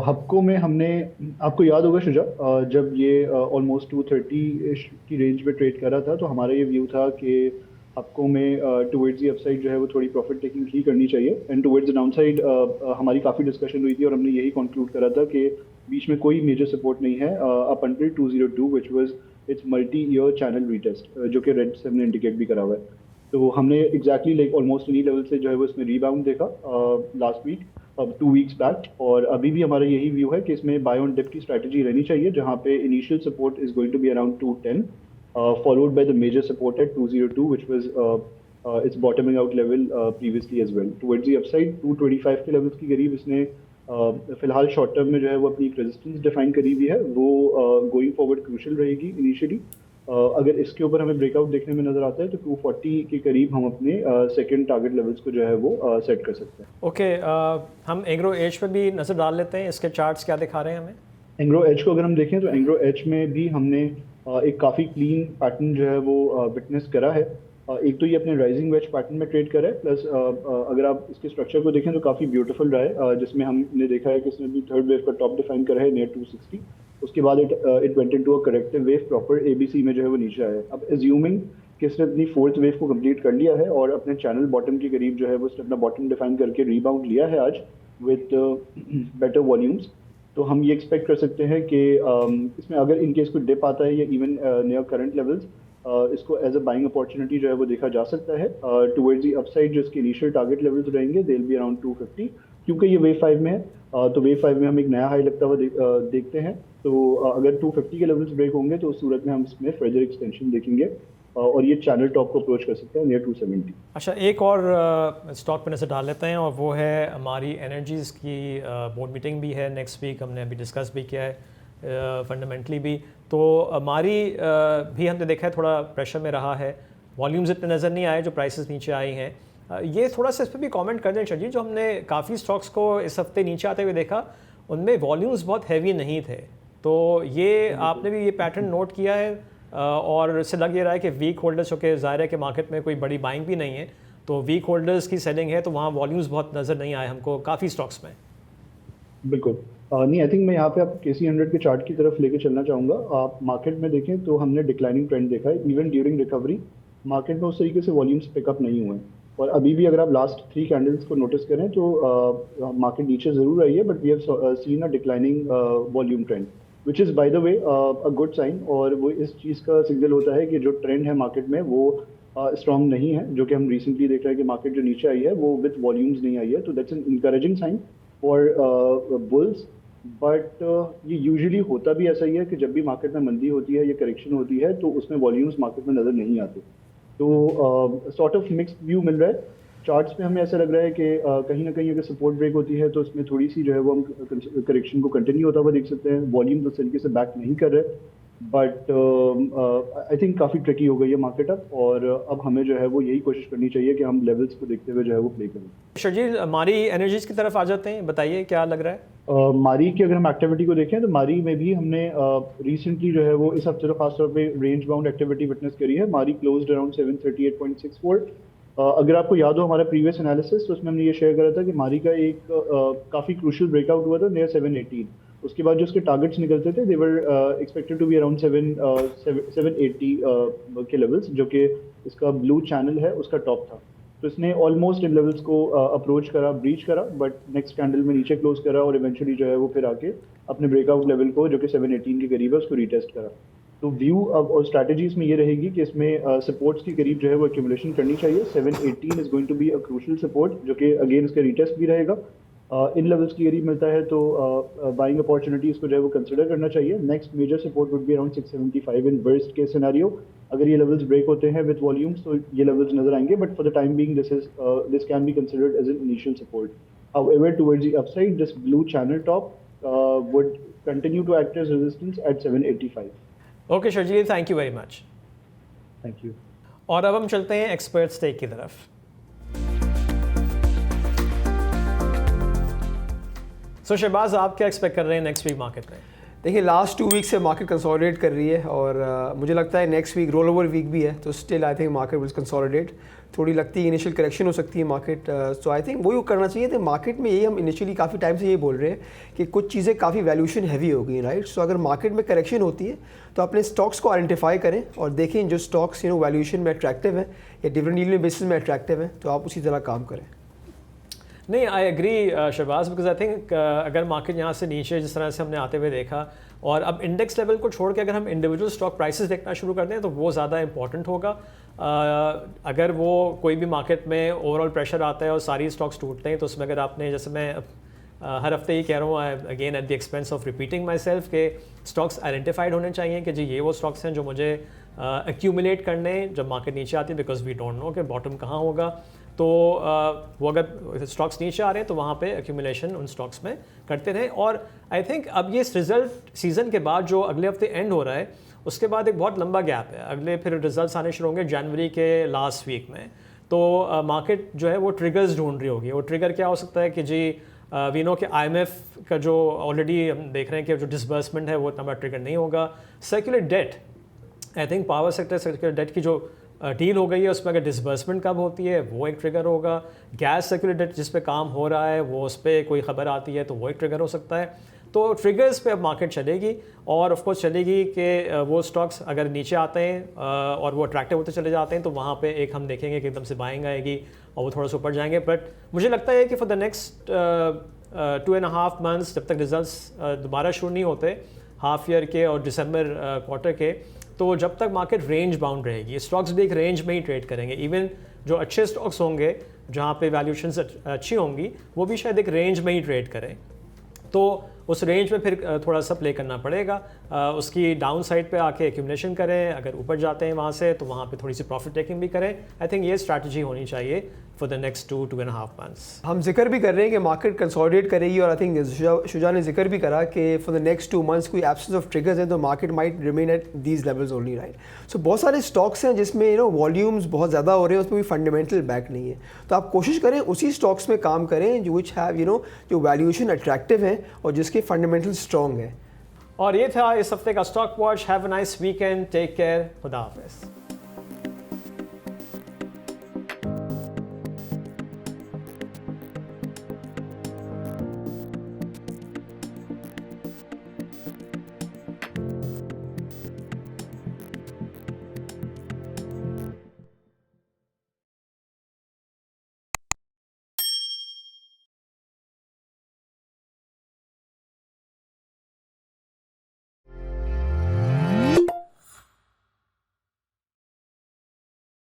हबको में हमने, आपको याद होगा शुजा, जब ये ऑलमोस्ट 230 की रेंज पे ट्रेड कर रहा था, तो हमारा ये व्यू था कि हबको में टुवर्ड्स दी अपसाइड जो है वो थोड़ी प्रॉफिट टेकिंग ही करनी चाहिए, एंड टुवर्ड्स द डाउनसाइड हमारी काफ़ी डिस्कशन हुई थी, और हमने यही कंक्लूड करा था कि बीच में कोई मेजर सपोर्ट नहीं है up until 202 which was it's multi year channel retest, जो कि रेड से हमने इंडिकेट भी करा हुआ है। तो हमने एग्जैक्टली लाइक ऑलमोस्ट इन्हीं लेवल से जो है वो इसमें रीबाउंड देखा लास्ट वीक, अब 2 वीक्स बैक, और अभी भी हमारा यही व्यू है कि इसमें बाय ऑन डिप की स्ट्रैटेजी रहनी चाहिए, जहाँ पे initial support is going to be around 210, followed by the major support at 202 which was its bottoming out level previously as well. Towards the upside 225 के लेवल्स के करीब इसने फिलहाल शॉर्ट टर्म में जो है वो अपनी एक रेजिस्टेंस डिफाइन करी हुई है, वो गोइंग फॉरवर्ड क्रूशियल रहेगी इनिशियली। अगर इसके ऊपर हमें ब्रेकआउट देखने में नजर आता है तो 240 के करीब हम अपने सेकंड टारगेट लेवल्स को जो है वो सेट कर सकते हैं। ओके, हम एंग्रो एज पे भी नज़र डाल लेते हैं, इसके चार्ट्स क्या दिखा रहे हैं हमें? एंग्रो एज को अगर हम देखें तो एंग्रो एज में भी हमने एक काफ़ी क्लीन पैटर्न जो है वो विटनेस करा है। एक तो ये अपने राइजिंग वेज पैटर्न में ट्रेड कर रहा है, प्लस अगर आप इसके स्ट्रक्चर को देखें तो काफ़ी ब्यूटीफुल रहा है, जिसमें हमने देखा है कि इसने भी थर्ड वेव का टॉप डिफाइन करा है नियर 260। उसके बाद it went into a corrective wave proper ABC में जो है वो नीचे आया है। अब एज्यूमिंग कि इसने अपनी फोर्थ वेव को कंप्लीट कर लिया है और अपने चैनल बॉटम के करीब जो है वो इसने अपना बॉटम डिफाइन करके रीबाउंड लिया है आज विद बेटर वॉल्यूम्स, तो हम ये एक्सपेक्ट कर सकते हैं कि इसमें अगर इन केस कोई डिप आता है या इवन नियर करंट लेवल्स, इसको एज अ बाइंग अपॉर्चुनिटी जो है वो देखा जा सकता है। टुवर्ड्स दी अपसाइड जो इसके इनिशियल टारगेट लेवल्स रहेंगे दे विल बी अराउंड 250, क्योंकि ये वेव 5 में है, तो वेव 5 में हम एक नया हाई लगता हुआ देखते हैं। तो अगर 250 के लेवल्स ब्रेक होंगे तो उस सूरत में हम इसमें फर्दर एक्सटेंशन देखेंगे और ये चैनल टॉप को अप्रोच कर सकते हैं नियर 270। अच्छा, एक और स्टॉक पे नजर डाल लेते हैं और वो है हमारी एनर्जीज़ की बोर्ड मीटिंग भी है नेक्स्ट वीक, हमने अभी डिस्कस भी किया है फंडामेंटली भी। तो हमारी भी हमने देखा है थोड़ा प्रेशर में रहा है, वॉल्यूम्स इतने नज़र नहीं आए जो प्राइसेस नीचे आई हैं। ये थोड़ा सा इस पर भी कमेंट कर दें शर्जी, जो हमने काफ़ी स्टॉक्स को इस हफ्ते नीचे आते हुए देखा उनमें वॉल्यूम्स बहुत हैवी नहीं थे, तो ये आपने भी ये पैटर्न नोट किया है और इससे लग ये रहा है कि वीक होल्डर्स, जो कि ज़ाहिर है कि मार्केट में कोई बड़ी बाइंग भी नहीं है, तो वीक होल्डर्स की सेलिंग है, तो वहाँ वॉल्यूम्स बहुत नज़र नहीं आए हमको काफ़ी स्टॉक्स में। बिल्कुल नहीं, आई थिंक मैं यहाँ पे आप KC 100 के चार्ट की तरफ लेके चलना चाहूँगा। आप मार्केट में देखें तो हमने डिक्लाइनिंग ट्रेंड देखा है, इवन ड्यूरिंग रिकवरी मार्केट में उस तरीके से वॉल्यूम्स पिकअप नहीं हुए, और अभी भी अगर आप लास्ट 3 कैंडल्स को नोटिस करें तो मार्केट नीचे ज़रूर आई है, but we have seen a declining volume trend which is by the way a good sign, और वो इस चीज़ का सिग्नल होता है कि जो ट्रेंड है मार्केट में वो स्ट्रॉन्ग नहीं है, जो कि हम रिसेंटली देख रहे हैं कि मार्केट जो नीचे आई है वो विथ वॉल्यूम्स नहीं आई है, तो that's an encouraging sign for bulls. But ये यूजुअली होता भी ऐसा ही है कि जब भी मार्केट में मंदी होती है या करेक्शन होती है तो उसमें वॉल्यूम्स मार्केट में नज़र नहीं आते, तो सॉर्ट ऑफ मिक्स्ड व्यू मिल रहा है। चार्ट्स पे हमें ऐसा लग रहा है कि कहीं ना कहीं अगर सपोर्ट ब्रेक होती है तो इसमें थोड़ी सी जो है वो हम करेक्शन को कंटिन्यू होता हुआ देख सकते हैं। वॉल्यूम तो तरीके से बैक नहीं कर रहे, बट आई थिंक काफ़ी ट्रिकी हो गई है मार्केट अब, और अब हमें जो है वो यही कोशिश करनी चाहिए कि हम लेवल्स को देखते हुए जो है वो प्ले करें। शर्जील, हमारी एनर्जीज़ की तरफ आ जाते हैं, बताइए क्या लग रहा है? मारी की अगर हम एक्टिविटी को देखें तो मारी में भी हमने रिसेंटली जो है वो इस हफ्ते तो खासतौर पे रेंज बाउंड एक्टिविटी विटनेस करी है। मारी क्लोज्ड अराउंड 738.64। अगर आपको याद हो हमारा प्रीवियस एनालिसिस, तो उसमें हमने ये शेयर करा था कि मारी का एक काफ़ी क्रूशियल ब्रेकआउट हुआ था नियर 718। उसके बाद जो उसके टारगेट्स निकलते थे they were expected to be around 780 के लेवल्स, जो कि इसका ब्लू चैनल है उसका टॉप था। तो इसने ऑलमोस्ट इन लेवल्स को अप्रोच करा, ब्रीच करा, बट नेक्स्ट कैंडल में नीचे क्लोज करा और इवेंचुअली जो है वो फिर आके अपने ब्रेकआउट लेवल को जो कि 718 के करीब है उसको रीटेस्ट करा। तो व्यू अब और स्ट्रैटेजी इसमें ये रहेगी कि इसमें सपोर्ट्स के करीब जो है वो एक्यूमुलेशन करनी चाहिए। 718 is going to be a crucial support, जो कि अगेन इसका रीटेस्ट भी रहेगा। इन लेवल्स की करीब मिलता है तो बाइंग अपॉर्चुनिटीज को जो है वो कंसिडर करना चाहिए। Next major support would be around 675 in worst case scenario. अगर ये लेवल्स ब्रेक होते हैं विद वॉल्यूम्स तो ये लेवल्स नजर आएंगे, but for the time being this can be considered as an initial support. However towards the upside this blue channel top would continue to act as resistance at 785। Okay Sharjeel, thank you very much. Thank you. और अब हम चलते हैं expert stake की तरफ। सो शहबाज, आप क्या expect कर रहे हैं नेक्स्ट वीक मार्केट में? देखिए, लास्ट 2 वीक से मार्केट कंसोलिडेट कर रही है और मुझे लगता है next week roll over week भी है, तो still I think market will consolidate. थोड़ी लगती है इनिशियल करेक्शन हो सकती है मार्केट, सो आई थिंक वही करना चाहिए। तो मार्केट में यही हम इनिशियली काफ़ी टाइम से ये बोल रहे हैं कि कुछ चीज़ें काफ़ी वैल्यूएशन हैवी हो गई, राइट। सो अगर मार्केट में करेक्शन होती है तो अपने स्टॉक्स को आइडेंटिफाई करें और देखें जो स्टॉक्स वैल्यूएशन में अट्रैक्टिव है या डिविडेंड यील्ड बेसिस में अट्रैक्टिव है, तो आप उसी तरह काम करें। नहीं, I agree Shahbaz, because I think अगर मार्केट यहाँ से नीचे जिस तरह से हमने आते हुए देखा और अब इंडेक्स लेवल को छोड़ के अगर हम इंडिविजुअल स्टॉक प्राइसेस देखना शुरू कर दें तो वो ज़्यादा इंपॉर्टेंट होगा। अगर वो कोई भी मार्केट में ओवरऑल प्रेशर आता है और सारी स्टॉक्स टूटते हैं तो उसमें अगर आपने, जैसे मैं हर हफ्ते ही कह रहा हूँ again at the expense of repeating my self, के स्टॉक्स आइडेंटिफाइड होने चाहिए कि जी ये वो स्टॉक्स हैं जो मुझे एक्यूमुलेट करने जब मार्केट नीचे आती है, बिकॉज वी डोंट नो कि बॉटम कहाँ होगा। तो वो अगर स्टॉक्स नीचे आ रहे हैं तो वहाँ पे एक्यूमुलेशन उन स्टॉक्स में करते रहें। और आई थिंक अब ये रिजल्ट सीज़न के बाद जो अगले हफ्ते एंड हो रहा है उसके बाद एक बहुत लंबा गैप है, अगले फिर रिजल्ट्स आने शुरू होंगे जनवरी के लास्ट वीक में। तो मार्केट जो है वो ट्रिगर्स ढूंढ रही होगी। वो ट्रिगर क्या हो सकता है कि जी वी नो कि IMF का जो ऑलरेडी हम देख रहे हैं कि जो डिसबर्समेंट है वो इतना बड़ा ट्रिगर नहीं होगा। Circular debt, I think power sector circular debt की जो डील हो गई है उसमें अगर डिसबर्समेंट कब होती है वो एक ट्रिगर होगा, गैस सर्कुलेटेड जिस पे काम हो रहा है वो उस पर कोई खबर आती है तो वो एक ट्रिगर हो सकता है। तो ट्रिगर्स पे अब मार्केट चलेगी और ऑफ कोर्स चलेगी कि वो स्टॉक्स अगर नीचे आते हैं और वो अट्रैक्टिव होते चले जाते हैं तो वहाँ पे एक हम देखेंगे कि एकदम से बाइंग आएगी और वो थोड़ा सा ऊपर जाएंगे। बट मुझे लगता है कि फॉर द नेक्स्ट 2.5 मंथ्स जब तक रिजल्ट्स दोबारा शुरू नहीं होते हाफ ईयर के और दिसंबर क्वार्टर के, तो जब तक मार्केट रेंज बाउंड रहेगी स्टॉक्स भी एक रेंज में ही ट्रेड करेंगे। इवन जो अच्छे स्टॉक्स होंगे जहाँ पे वैल्यूएशंस अच्छी होंगी वो भी शायद एक रेंज में ही ट्रेड करें। तो उस रेंज में फिर थोड़ा सा प्ले करना पड़ेगा, उसकी डाउन साइड पे आके एक्यूमुलेशन करें, अगर ऊपर जाते हैं वहाँ से तो वहाँ पे थोड़ी सी प्रॉफिट टेकिंग भी करें। आई थिंक ये स्ट्रैटेजी होनी चाहिए फॉर द नेक्स्ट 2.5 मंथ्स। हम जिक्र भी कर रहे हैं कि मार्केट कंसोलिडेट करेगी और आई थिंक शुजा ने जिक्र भी करा कि फॉर द नेक्स्ट 2 मंथ्स कोई एब्सेंस ऑफ ट्रिगर्स हैं तो market might remain at these levels only, right. So बहुत सारे स्टॉक्स हैं जिसमें वॉल्यूम्स बहुत ज़्यादा हो रहे हैं, उसमें कोई फंडामेंटल बैक नहीं है, तो आप कोशिश करें उसी स्टॉक्स में काम करें जो विच हैव जो वैल्यूएशन अट्रैक्टिव है और जिसके फंडामेंटल स्ट्रॉन्ग है। और ये था इस हफ्ते का stock watch. Have a nice weekend, take care, खुदा हाफिज़।